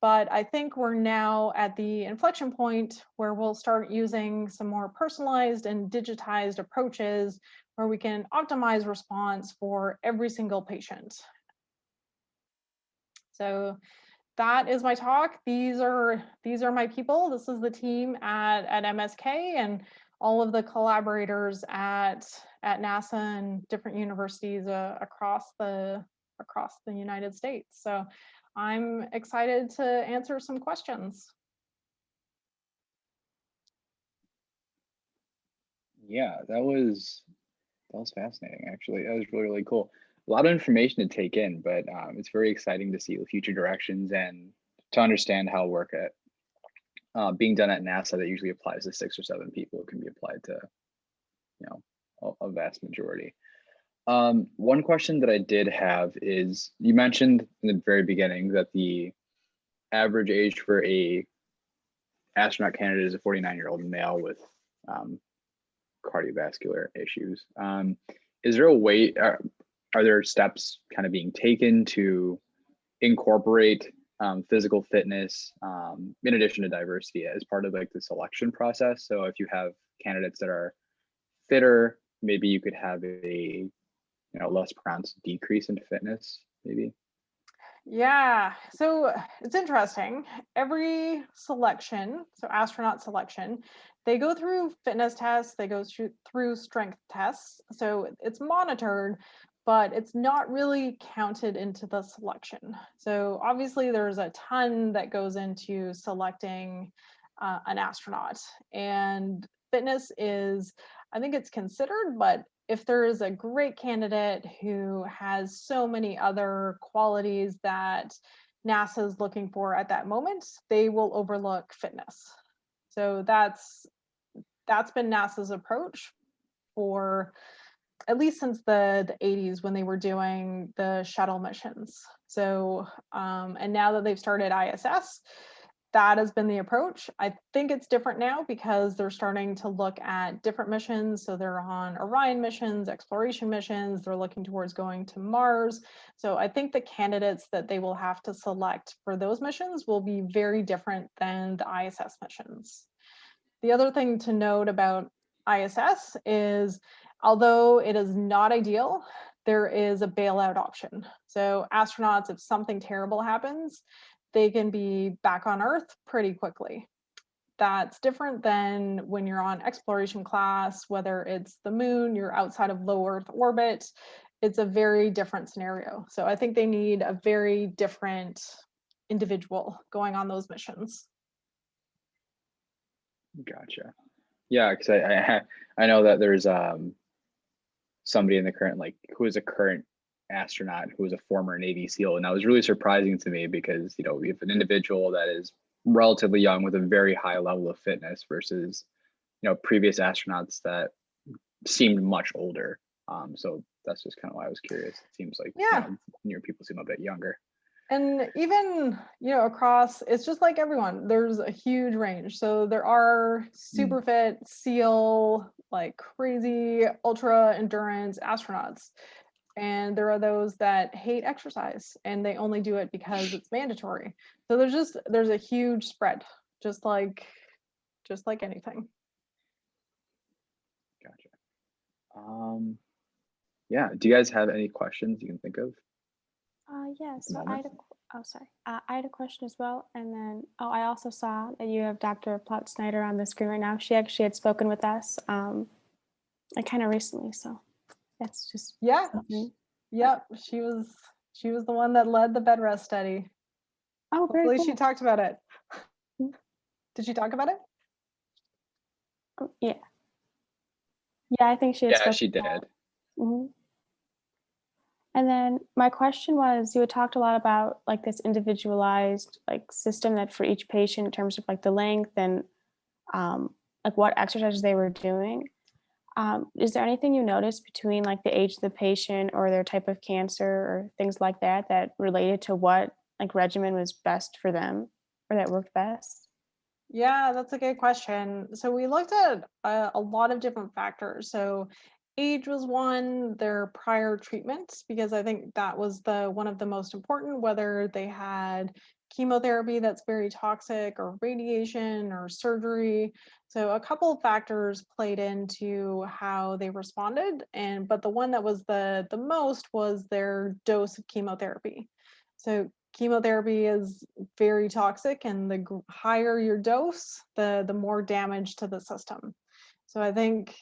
But I think we're now at the inflection point where we'll start using some more personalized and digitized approaches where we can optimize response for every single patient. So that is my talk. These are my people. This is the team at MSK and all of the collaborators at NASA and different universities across the United States. So I'm excited to answer some questions. Yeah, that was fascinating, actually. That was really, really cool. A lot of information to take in, but it's very exciting to see the future directions and to understand how work at being done at NASA that usually applies to 6 or 7 people can be applied to, you know, a vast majority. One question that I did have is, you mentioned in the very beginning that the average age for a astronaut candidate is a 49-year-old male with cardiovascular issues. Is there a way, are there steps kind of being taken to incorporate physical fitness in addition to diversity as part of like the selection process? So if you have candidates that are fitter, maybe you could have a less pronounced decrease in fitness, maybe. Yeah, so it's interesting. Every selection, so astronaut selection, they go through fitness tests, they go through strength tests. So it's monitored, but it's not really counted into the selection. So obviously there's a ton that goes into selecting an astronaut, and fitness is, I think it's considered, but if there is a great candidate who has so many other qualities that NASA is looking for at that moment, they will overlook fitness. So that's been NASA's approach for at least since the 80s when they were doing the shuttle missions. So, and now that they've started ISS, that has been the approach. I think it's different now because they're starting to look at different missions. So they're on Orion missions, exploration missions, they're looking towards going to Mars. So I think the candidates that they will have to select for those missions will be very different than the ISS missions. The other thing to note about ISS is, although it is not ideal, there is a bailout option. So astronauts, if something terrible happens, they can be back on Earth pretty quickly. That's different than when you're on exploration class, whether it's the moon, you're outside of low Earth orbit. It's a very different scenario. So I think they need a very different individual going on those missions. Gotcha. Yeah, because I know that there's somebody in the current, like, who is a current astronaut who was a former Navy SEAL, and that was really surprising to me because we have an individual that is relatively young with a very high level of fitness versus previous astronauts that seemed much older. So that's just kind of why I was curious. It seems like Yeah. Newer people seem a bit younger. And even, across, it's just like everyone, there's a huge range. So there are Mm. super fit, SEAL, like crazy ultra endurance astronauts. And there are those that hate exercise and they only do it because it's mandatory. So there's a huge spread, just like anything. Gotcha. Yeah. Do you guys have any questions you can think of Yeah, at the so I moment? had I had a question as well. And then, I also saw that you have Dr. Plaut Snyder on the screen right now. She actually had spoken with us like kind of recently. So that's just Yeah. something. Yep. She was the one that led the bed rest study. Oh, very Hopefully she cool. talked about it. Mm. Did she talk about it? Oh, yeah. Yeah, I think she had Yeah, spoken she about did. it. Mhm. And then my question was, you had talked a lot about like this individualized like system that for each patient in terms of like the length and like what exercises they were doing. Is there anything you noticed between like the age of the patient or their type of cancer or things like that that related to what like regimen was best for them or that worked best? Yeah, that's a good question. So we looked at a lot of different factors. So age was one, their prior treatments, because I think that was the one of the most important, whether they had chemotherapy that's very toxic or radiation or surgery. So a couple of factors played into how they responded. But the one that was the most was their dose of chemotherapy. So chemotherapy is very toxic, and the higher your dose, the more damage to the system. So I think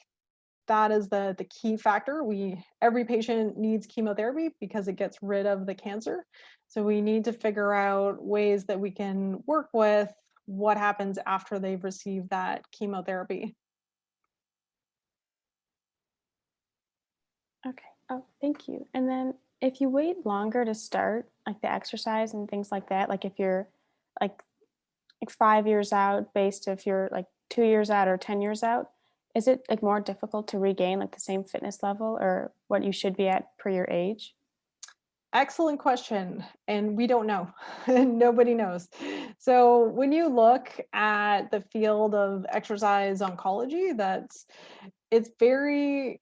that is the key factor. Every patient needs chemotherapy because it gets rid of the cancer. So we need to figure out ways that we can work with what happens after they've received that chemotherapy. Okay. Oh, thank you. And then if you wait longer to start like the exercise and things like that, like if you're like 5 years out based if you're like 2 years out or 10 years out, is it like more difficult to regain like the same fitness level or what you should be at per your age? Excellent question. And we don't know. Nobody knows. So when you look at the field of exercise oncology, it's very,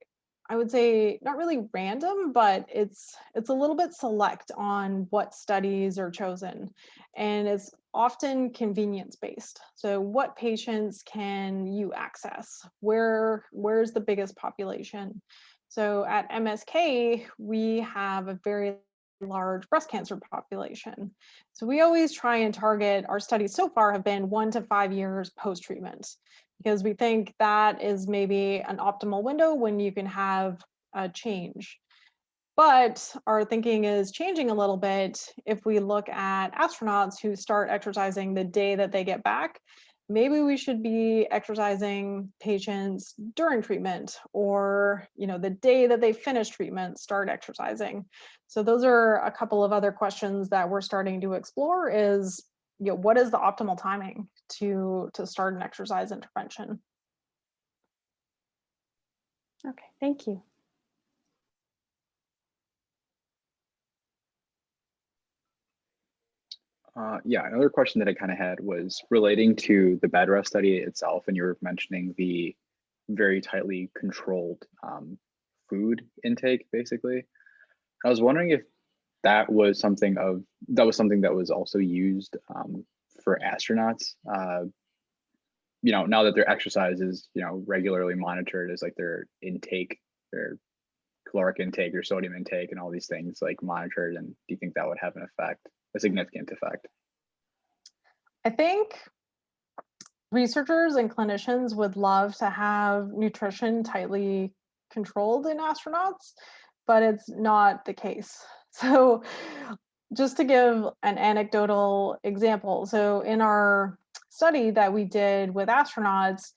I would say, not really random, but it's a little bit select on what studies are chosen. And it's often convenience based. So what patients can you access? Where's the biggest population? So at MSK, we have a very large breast cancer population. So we always try and target, our studies so far have been 1 to 5 years post treatment, because we think that is maybe an optimal window when you can have a change. But our thinking is changing a little bit if we look at astronauts who start exercising the day that they get back. Maybe we should be exercising patients during treatment, or the day that they finish treatment, start exercising. So those are a couple of other questions that we're starting to explore is, what is the optimal timing to start an exercise intervention? Okay, thank you. Yeah, another question that I kind of had was relating to the bed rest study itself, and you were mentioning the very tightly controlled food intake, basically. I was wondering if that was something that was also used for astronauts. Now that their exercise is regularly monitored as like their intake, their caloric intake, their sodium intake, and all these things like monitored. And do you think that would have an effect, a significant effect? I think researchers and clinicians would love to have nutrition tightly controlled in astronauts, but it's not the case. So, just to give an anecdotal example, so in our study that we did with astronauts,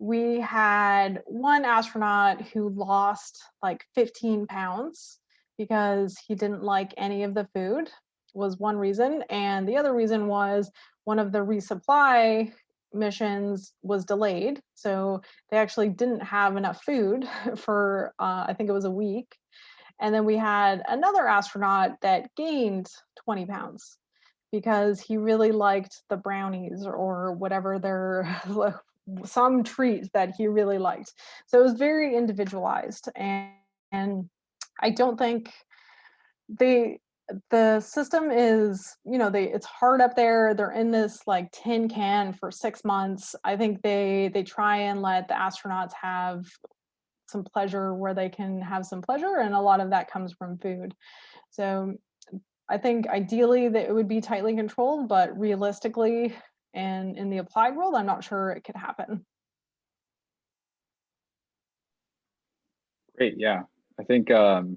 we had one astronaut who lost like 15 pounds because he didn't like any of the food, was one reason. And the other reason was one of the resupply missions was delayed. So they actually didn't have enough food for, I think it was a week. And then we had another astronaut that gained 20 pounds because he really liked the brownies or whatever their some treat that he really liked. So it was very individualized, and I don't think the system is, it's hard up there. They're in this like tin can for 6 months. I think they try and let the astronauts have some pleasure where they can have some pleasure, and a lot of that comes from food. So I think ideally that it would be tightly controlled, but realistically and in the applied world, I'm not sure it could happen. Great, yeah. I think all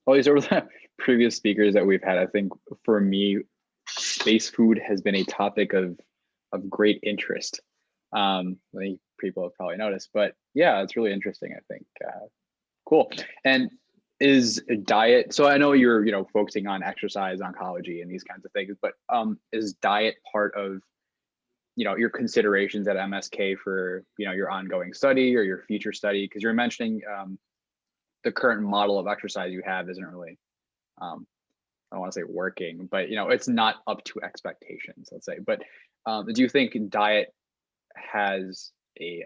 these are the previous speakers that we've had. I think for me, space food has been a topic of great interest. I think people have probably noticed, but yeah, it's really interesting, I think. Cool. And is diet, so I know you're focusing on exercise, oncology, and these kinds of things, but is diet part of your considerations at MSK for your ongoing study or your future study? Because you're mentioning the current model of exercise you have isn't really, I don't want to say working, but it's not up to expectations, let's say. But do you think diet has a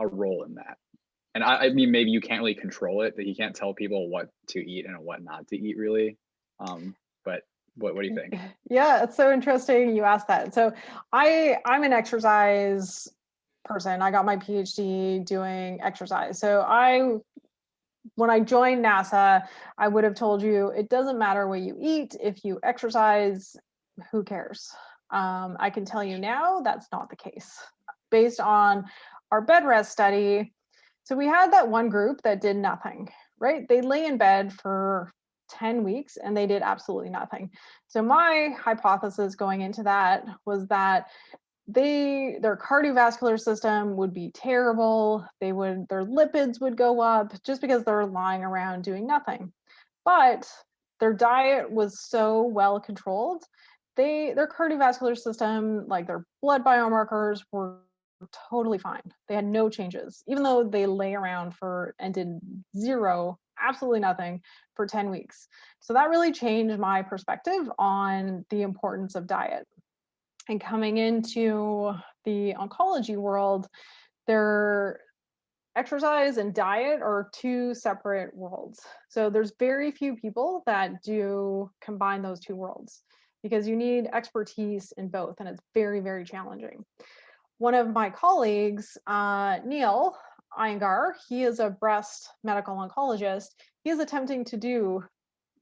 role in that? And I mean, maybe you can't really control it, that you can't tell people what to eat and what not to eat, really. But what do you think? Yeah, it's so interesting you asked that. So I'm an exercise person. I got my PhD doing exercise. So when I joined NASA, I would have told you it doesn't matter what you eat. If you exercise, who cares? I can tell you now that's not the case. Based on our bed rest study, so we had that one group that did nothing, right? They lay in bed for 10 weeks and they did absolutely nothing. So my hypothesis going into that was that their cardiovascular system would be terrible. Their lipids would go up just because they're lying around doing nothing. But their diet was so well controlled, their cardiovascular system, like their blood biomarkers, were totally fine. They had no changes, even though they lay around and did zero, absolutely nothing for 10 weeks. So that really changed my perspective on the importance of diet. And coming into the oncology world, their exercise and diet are two separate worlds. So there's very few people that do combine those two worlds because you need expertise in both, and it's very, very challenging. One of my colleagues, Neil Iyengar, he is a breast medical oncologist. He is attempting to do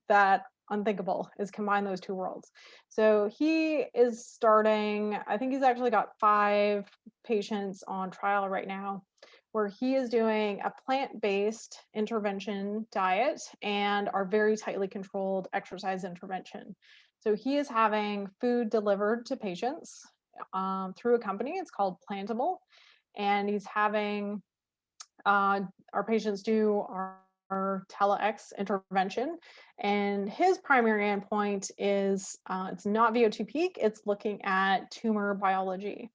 that unthinkable, is combine those two worlds. So he is starting, I think he's actually got 5 patients on trial right now, where he is doing a plant-based intervention diet and our very tightly controlled exercise intervention. So he is having food delivered to patients through a company. It's called Plantable, and he's having our patients do our tele-X intervention, and his primary endpoint is it's not VO2 peak, it's looking at tumor biology.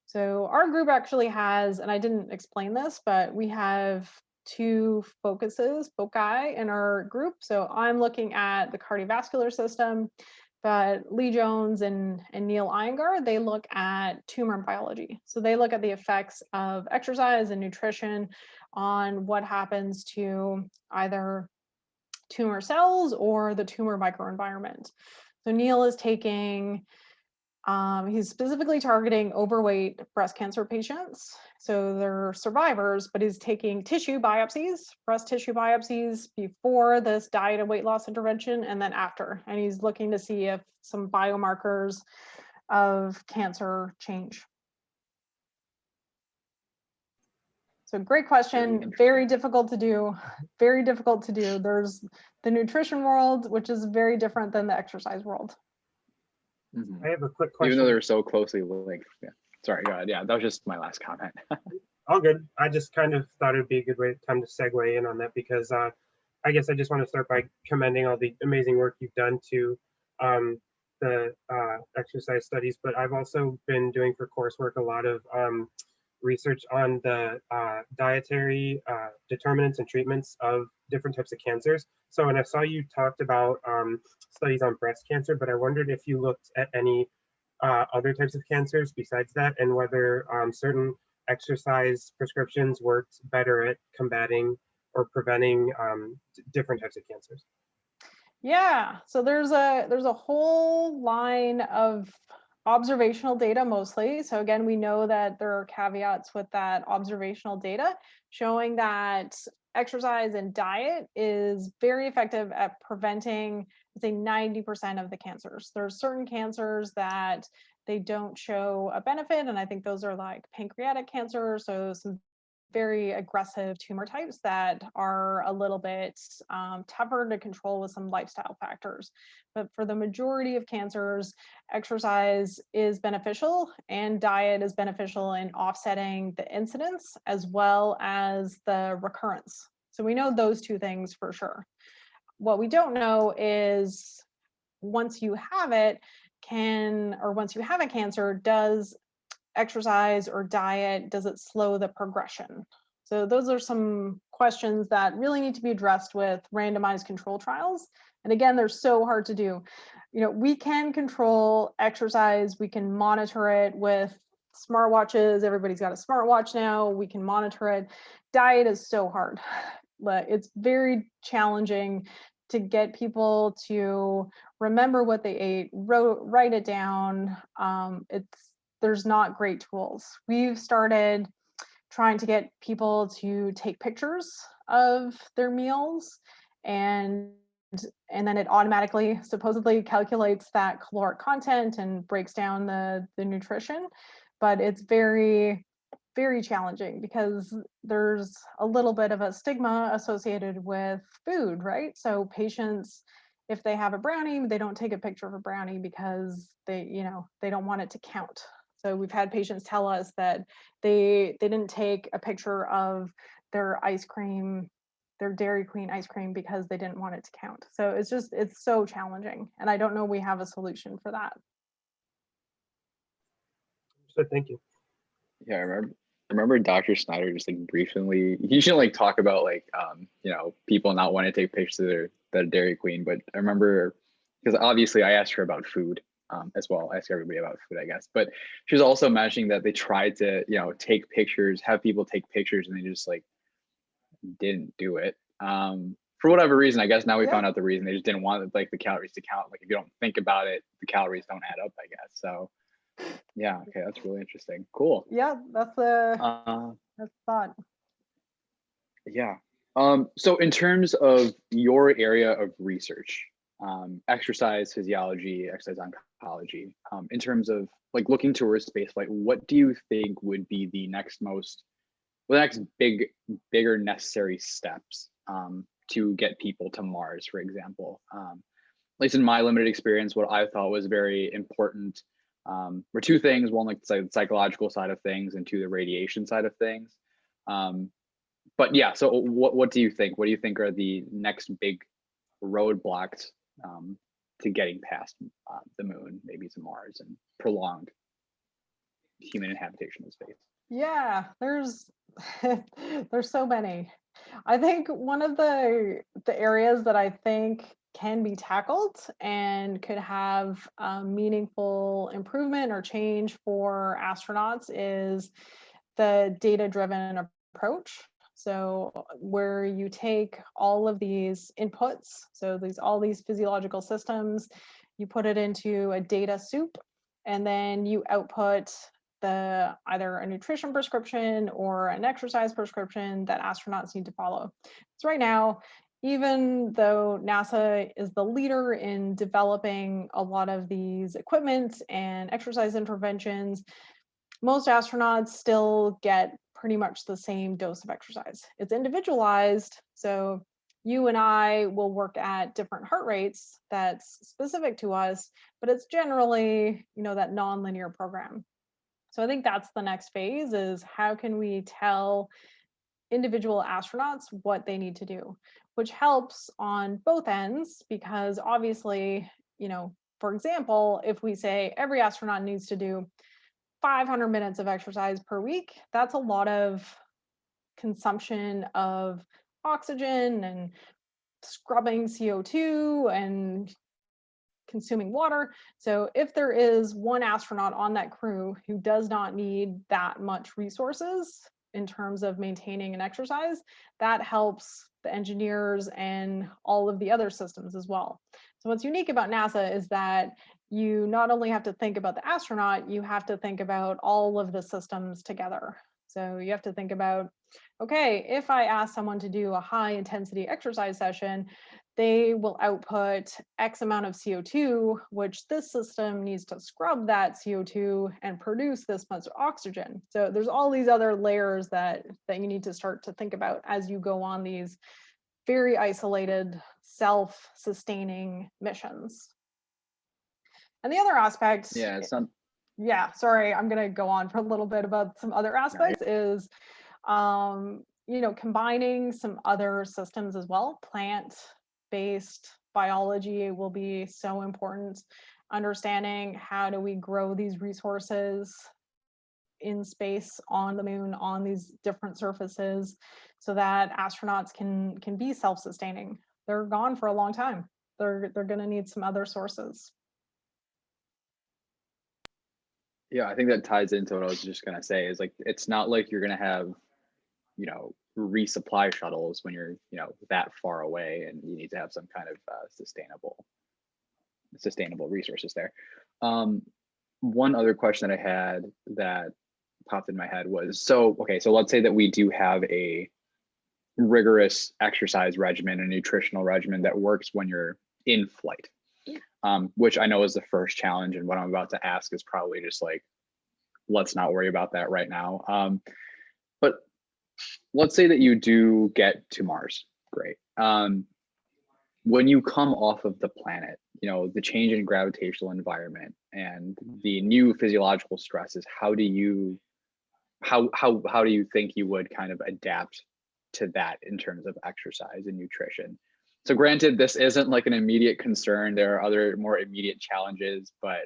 So our group actually has, and I didn't explain this, but we have 2 foci in our group. So I'm looking at the cardiovascular system, but Lee Jones and Neil Iyengar, they look at tumor biology. So they look at the effects of exercise and nutrition on what happens to either tumor cells or the tumor microenvironment. So Neil is taking, he's specifically targeting overweight breast cancer patients. So they're survivors, but he's taking tissue biopsies, breast tissue biopsies before this diet and weight loss intervention and then after. And he's looking to see if some biomarkers of cancer change. So great question, very difficult to do, very difficult to do. There's the nutrition world, which is very different than the exercise world. I have a quick question. Even though they're so closely linked. Yeah. Sorry, go ahead. Yeah, that was just my last comment. All good. I just kind of thought it'd be a good time to segue in on that because I guess I just want to start by commending all the amazing work you've done to the exercise studies, but I've also been doing for coursework a lot of research on the dietary determinants and treatments of different types of cancers. So, and I saw you talked about studies on breast cancer, but I wondered if you looked at any other types of cancers besides that, and whether certain exercise prescriptions worked better at combating or preventing different types of cancers. Yeah, so there's a whole line of observational data mostly. So again, we know that there are caveats with that observational data showing that exercise and diet is very effective at preventing, say, 90% of the cancers. There are certain cancers that they don't show a benefit, and I think those are like pancreatic cancer, so some very aggressive tumor types that are a little bit tougher to control with some lifestyle factors. But for the majority of cancers, exercise is beneficial and diet is beneficial in offsetting the incidence as well as the recurrence. So we know those two things for sure. What we don't know is once you have it, once you have a cancer, does exercise or diet, does it slow the progression? So those are some questions that really need to be addressed with randomized control trials. And again, they're so hard to do. We can control exercise, we can monitor it with smartwatches. Everybody's got a smartwatch now, we can monitor it. Diet is so hard. It's very challenging to get people to remember what they ate, write it down. There's not great tools. We've started trying to get people to take pictures of their meals, and then it automatically supposedly calculates that caloric content and breaks down the nutrition. But it's very, very challenging because there's a little bit of a stigma associated with food, right? So patients, if they have a brownie, they don't take a picture of a brownie because they don't want it to count. So we've had patients tell us that they didn't take a picture of their ice cream, their Dairy Queen ice cream, because they didn't want it to count. So it's so challenging. And I don't know we have a solution for that. So thank you. Yeah, I remember Dr. Snyder just like briefly, he should like talk about like, people not wanting to take pictures of their Dairy Queen. But I remember, because obviously I asked her about food. As well. I ask everybody about food, I guess. But she was also mentioning that they tried to, take pictures, have people take pictures, and they just like didn't do it. For whatever reason, I guess now we found out the reason. They just didn't want like the calories to count. Like if you don't think about it, the calories don't add up, I guess. So yeah, okay, that's really interesting. Cool. Yeah, that's the thought. Yeah. So in terms of your area of research, exercise physiology, exercise oncology, in terms of like looking towards spaceflight, what do you think would be the next bigger necessary steps to get people to Mars, for example? At least in my limited experience, what I thought was very important were two things: one, like the psychological side of things, and two, the radiation side of things. But yeah, so what do you think? What do you think are the next big roadblocks to getting past the moon, maybe to Mars, and prolonged human habitation in space? Yeah, there's so many. I think one of the areas that I think can be tackled and could have meaningful improvement or change for astronauts is the data-driven approach. So where you take all of these inputs, so all these physiological systems, you put it into a data soup, and then you output either a nutrition prescription or an exercise prescription that astronauts need to follow. So right now, even though NASA is the leader in developing a lot of these equipment and exercise interventions, most astronauts still get pretty much the same dose of exercise. It's individualized, so you and I will work at different heart rates that's specific to us, but it's generally, that nonlinear program. So I think that's the next phase, is how can we tell individual astronauts what they need to do, which helps on both ends, because obviously, for example, if we say every astronaut needs to do 500 minutes of exercise per week. That's a lot of consumption of oxygen and scrubbing CO2 and consuming water. So if there is one astronaut on that crew who does not need that much resources in terms of maintaining and exercise, that helps the engineers and all of the other systems as well. So what's unique about NASA is that you not only have to think about the astronaut, you have to think about all of the systems together. So you have to think about, okay, if I ask someone to do a high intensity exercise session, they will output X amount of CO2, which this system needs to scrub that CO2 and produce this much oxygen. So there's all these other layers that you need to start to think about as you go on these very isolated, self-sustaining missions. And the other aspect, yeah, sorry, I'm gonna go on for a little bit about some other aspects, is combining some other systems as well. Plant-based biology will be so important. Understanding how do we grow these resources in space, on the moon, on these different surfaces, so that astronauts can be self-sustaining. They're gone for a long time. They're gonna need some other sources. Yeah, I think that ties into what I was just gonna say, is like, it's not like you're gonna have, resupply shuttles when you're, that far away, and you need to have some kind of sustainable resources there. One other question that I had that popped in my head was, so let's say that we do have a rigorous exercise regimen, a nutritional regimen that works when you're in flight. Which I know is the first challenge, and what I'm about to ask is probably just like, let's not worry about that right now. But let's say that you do get to Mars, great. When you come off of the planet, the change in gravitational environment and the new physiological stresses, how do you think you would kind of adapt to that in terms of exercise and nutrition? So granted, this isn't like an immediate concern. There are other more immediate challenges, but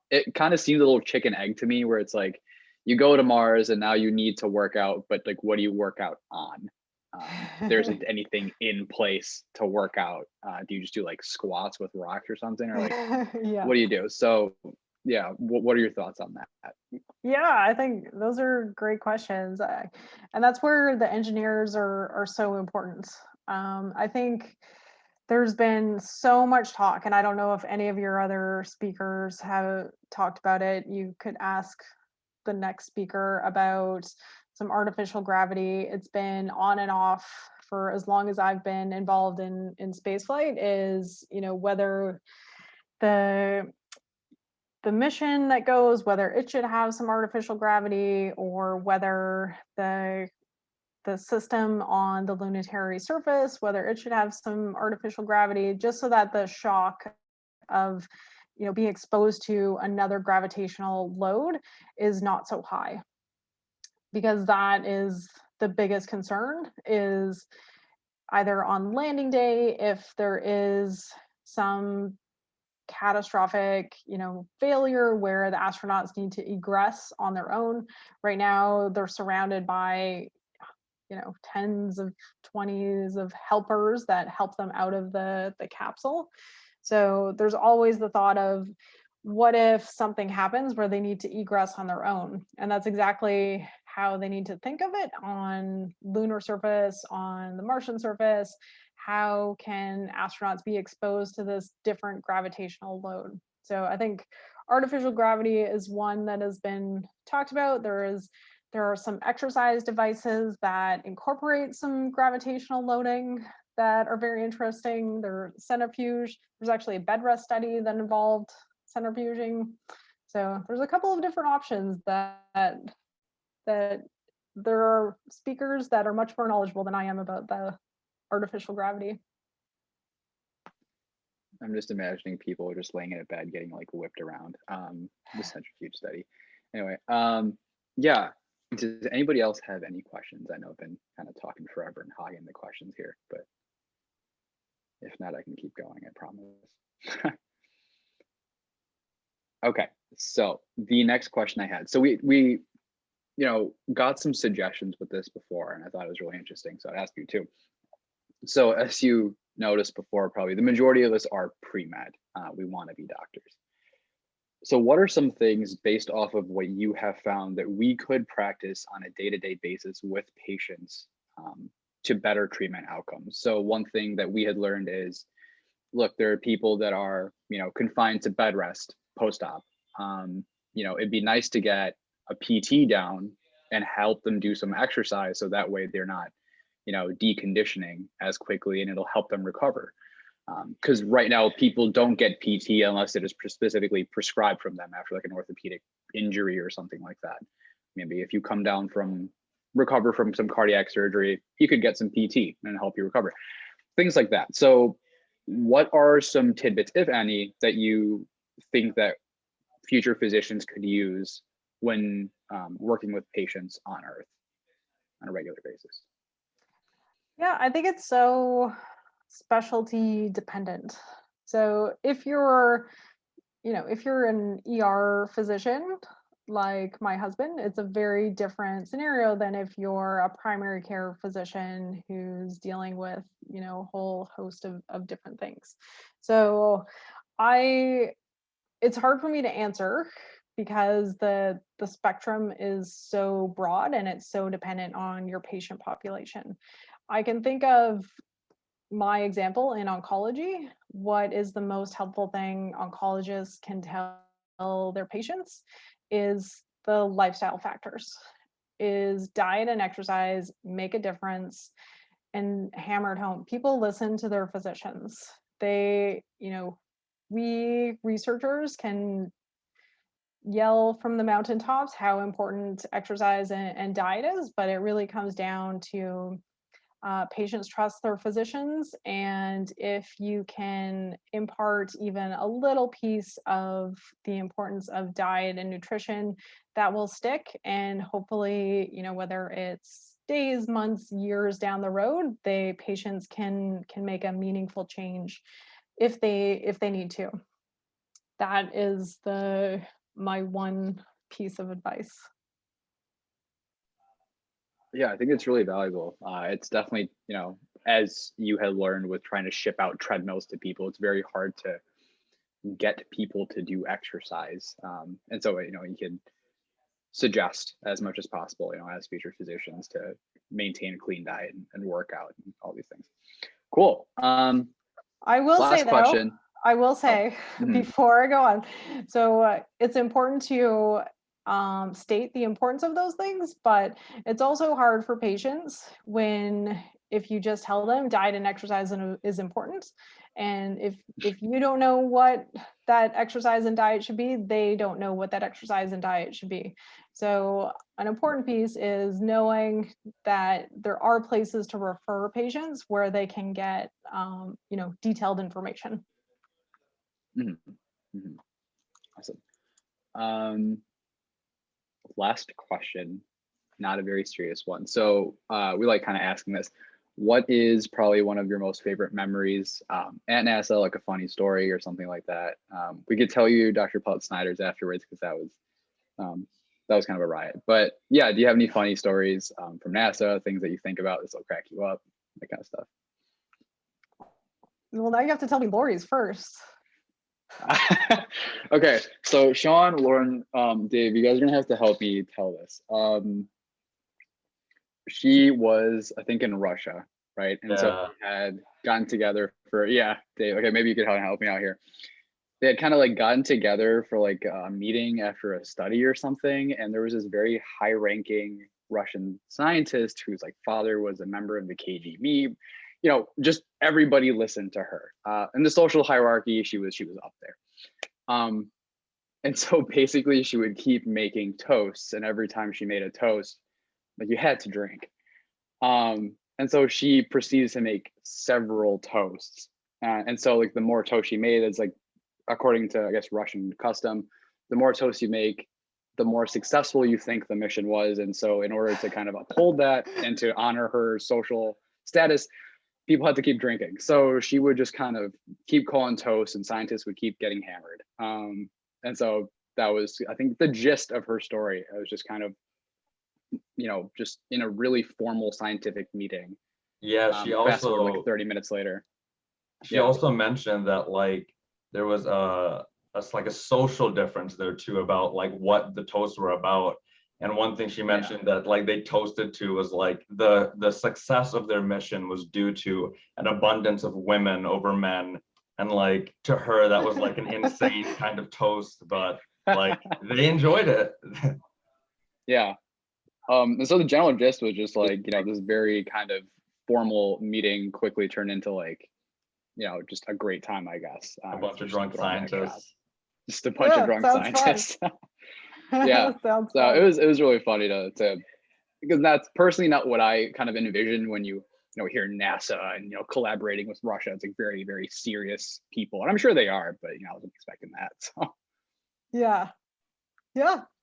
it kind of seems a little chicken egg to me, where it's like, you go to Mars and now you need to work out, but like, what do you work out on? There isn't anything in place to work out. Do you just do like squats with rocks or something? Or like, Yeah. What do you do? So yeah, what are your thoughts on that? Yeah, I think those are great questions. And that's where the engineers are so important. I think there's been so much talk, and I don't know if any of your other speakers have talked about it. You could ask the next speaker about some artificial gravity. It's been on and off for as long as I've been involved in spaceflight, is, whether the mission that goes, whether it should have some artificial gravity, or whether the system on the lunetary surface, whether it should have some artificial gravity, just so that the shock of being exposed to another gravitational load is not so high. Because that is the biggest concern, is either on landing day, if there is some catastrophic failure where the astronauts need to egress on their own. Right now they're surrounded by tens of 20s of helpers that help them out of the capsule. So there's always the thought of, what if something happens where they need to egress on their own? And that's exactly how they need to think of it on lunar surface, on the Martian surface. How can astronauts be exposed to this different gravitational load? So I think artificial gravity is one that has been talked about. There are some exercise devices that incorporate some gravitational loading that are very interesting. There's centrifuge. There's actually a bed rest study that involved centrifuging. So there's a couple of different options that there are speakers that are much more knowledgeable than I am about the artificial gravity. I'm just imagining people just laying in a bed getting like whipped around. The centrifuge study. Anyway, yeah. Does anybody else have any questions? I know I've been kind of talking forever and hogging the questions here, but if not, I can keep going, I promise. Okay, So the next question I had, so we got some suggestions with this before, and I thought it was really interesting, so I'd ask you too. So as you noticed before, probably the majority of us are pre-med. We want to be doctors. So what are some things based off of what you have found that we could practice on a day-to-day basis with patients to better treatment outcomes? So one thing that we had learned is, look, there are people that are, confined to bed rest post-op. It'd be nice to get a PT down and help them do some exercise so that way they're not, deconditioning as quickly, and it'll help them recover. Because right now people don't get PT unless it is specifically prescribed from them after like an orthopedic injury or something like that. Maybe if you come down recover from some cardiac surgery, you could get some PT and help you recover. Things like that. So what are some tidbits, if any, that you think that future physicians could use when working with patients on Earth on a regular basis? Yeah, I think it's so specialty dependent. So if you're an ER physician like my husband, it's a very different scenario than if you're a primary care physician who's dealing with, a whole host of different things. So it's hard for me to answer because the spectrum is so broad and it's so dependent on your patient population. I can think of my example in oncology. What is the most helpful thing oncologists can tell their patients is the lifestyle factors. Is diet and exercise make a difference? And hammered home, people listen to their physicians. We researchers can yell from the mountaintops how important exercise and diet is, but it really comes down to patients trust their physicians, and if you can impart even a little piece of the importance of diet and nutrition, that will stick. And hopefully, whether it's days, months, years down the road, patients can make a meaningful change if they need to. That is my one piece of advice. Yeah, I think it's really valuable. It's definitely, as you had learned with trying to ship out treadmills to people, it's very hard to get people to do exercise. And so, you can suggest as much as possible, as future physicians to maintain a clean diet and work out and all these things. Cool. I will say, though, question. I will say before I go on, so it's important to state the importance of those things, but it's also hard for patients if you just tell them diet and exercise is important, and if you don't know what that exercise and diet should be, they don't know what that exercise and diet should be. So an important piece is knowing that there are places to refer patients where they can get detailed information. Mm-hmm. Mm-hmm. Awesome. Last question, not a very serious one. So we like kind of asking this. What is probably one of your most favorite memories at NASA, like a funny story or something like that? We could tell you Dr. Pelt-Snyder's afterwards because that was kind of a riot. But yeah, do you have any funny stories from NASA, things that you think about this will crack you up, that kind of stuff? Well, now you have to tell me Lori's first. Okay, so Sean, Lauren, Dave, you guys are gonna have to help me tell this. She was, I think, in Russia, right? And so we had gotten together for, Dave, okay, maybe you could help me out here. They had kind of like gotten together for like a meeting after a study or something, and there was this very high-ranking Russian scientist whose like father was a member of the KGB. Just everybody listened to her. In the social hierarchy, she was up there. And so basically she would keep making toasts, and every time she made a toast, like you had to drink. And so she proceeds to make several toasts. And so like the more toast she made, it's like, according to, I guess, Russian custom, the more toasts you make, the more successful you think the mission was. And so in order to kind of uphold that and to honor her social status, people had to keep drinking. So she would just kind of keep calling toasts, and scientists would keep getting hammered. And so that was, I think, the gist of her story. It was just kind of, just in a really formal scientific meeting. Yeah, she Fast forward like also 30 minutes later. she Yeah. also mentioned that like there was like a social difference there too about like what the toasts were about. And one thing she mentioned that like they toasted to was like the success of their mission was due to an abundance of women over men. And like to her, that was like an insane kind of toast, but like they enjoyed it. Yeah. And so the general gist was just like, this very kind of formal meeting quickly turned into like, just a great time, I guess. A bunch of just drunk to throw in that caveat. scientists. Just a bunch of drunk sounds fun. scientists. Yeah. Sounds So fun. it was really funny to because that's personally not what I kind of envision when you hear NASA and collaborating with Russia. It's like very, very serious people, and I'm sure they are, but I wasn't expecting that. So Yeah,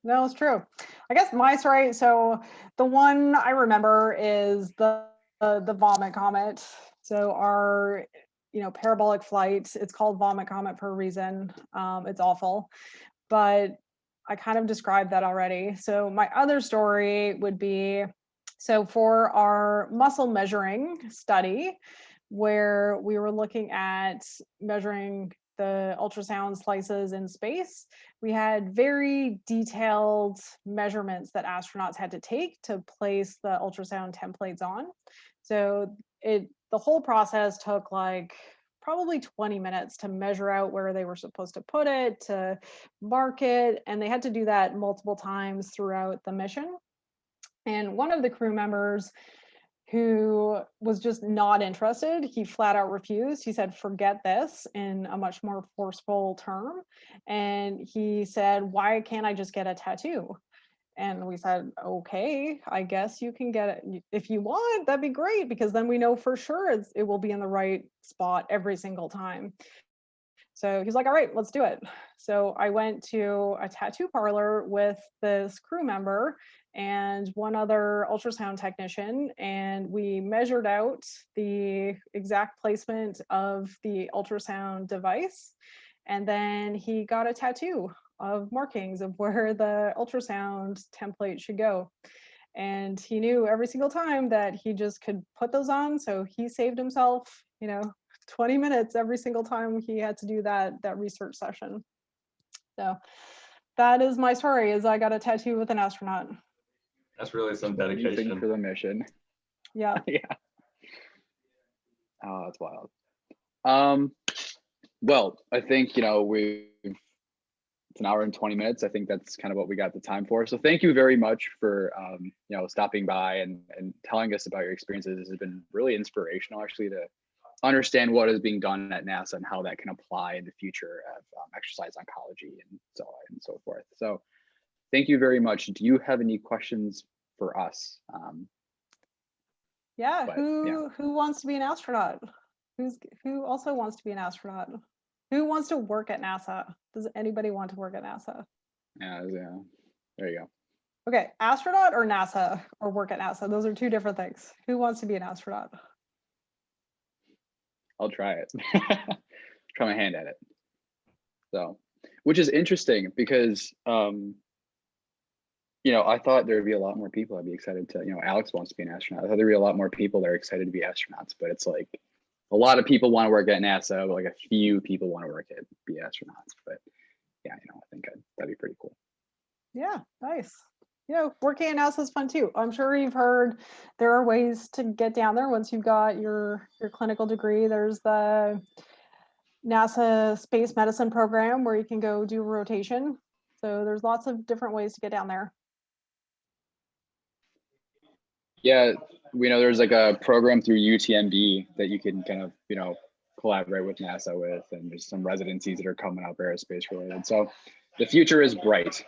no, it's true. I guess my story. So the one I remember is the vomit comet. So our parabolic flight. It's called vomit comet for a reason. It's awful, but I kind of described that already. So my other story would be, so for our muscle measuring study, where we were looking at measuring the ultrasound slices in space, we had very detailed measurements that astronauts had to take to place the ultrasound templates on. So the whole process took like probably 20 minutes to measure out where they were supposed to put it, to mark it, and they had to do that multiple times throughout the mission. And one of the crew members who was just not interested, he flat out refused. He said, "Forget this," in a much more forceful term. And he said, "Why can't I just get a tattoo?" And we said, "Okay, I guess you can get it. If you want, that'd be great, because then we know for sure it will be in the right spot every single time." So he's like, "All right, let's do it." So I went to a tattoo parlor with this crew member and one other ultrasound technician, and we measured out the exact placement of the ultrasound device. And then he got a tattoo of markings of where the ultrasound template should go. And he knew every single time that he just could put those on. So he saved himself, 20 minutes every single time he had to do that research session. So that is my story, is I got a tattoo with an astronaut. That's really some anything dedication. for the mission. Yeah. Yeah. Oh, that's wild. Well, I think it's an hour and 20 minutes. I think that's kind of what we got the time for. So thank you very much for stopping by and telling us about your experiences. This has been really inspirational, actually, to understand what is being done at NASA and how that can apply in the future of exercise oncology and so on and so forth. So thank you very much. Do you have any questions for us? Who wants to be an astronaut? Who also wants to be an astronaut? Who wants to work at NASA? Does anybody want to work at NASA? Yeah, there you go. Okay, astronaut or NASA, or work at NASA? Those are two different things. Who wants to be an astronaut? I'll try it. Try my hand at it. So, which is interesting because I thought there would be a lot more people I'd be excited to, Alex wants to be an astronaut. I thought there'd be a lot more people that are excited to be astronauts, but it's like a lot of people want to work at NASA, but like a few people want to be astronauts. But yeah, I think that'd be pretty cool. Yeah, nice. Working at NASA is fun too. I'm sure you've heard there are ways to get down there once you've got your clinical degree. There's the NASA Space Medicine program where you can go do a rotation. So there's lots of different ways to get down there. Yeah, we know there's like a program through UTMB that you can kind of, collaborate with NASA with, and there's some residencies that are coming up aerospace related. So the future is bright.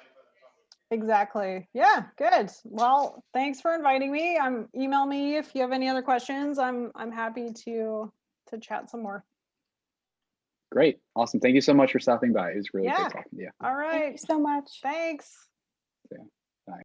Exactly. Yeah, good. Well, thanks for inviting me. Email me if you have any other questions. I'm happy to chat some more. Great. Awesome. Thank you so much for stopping by. It was really great talking to you. All right. Thank you so much. Thanks. Yeah.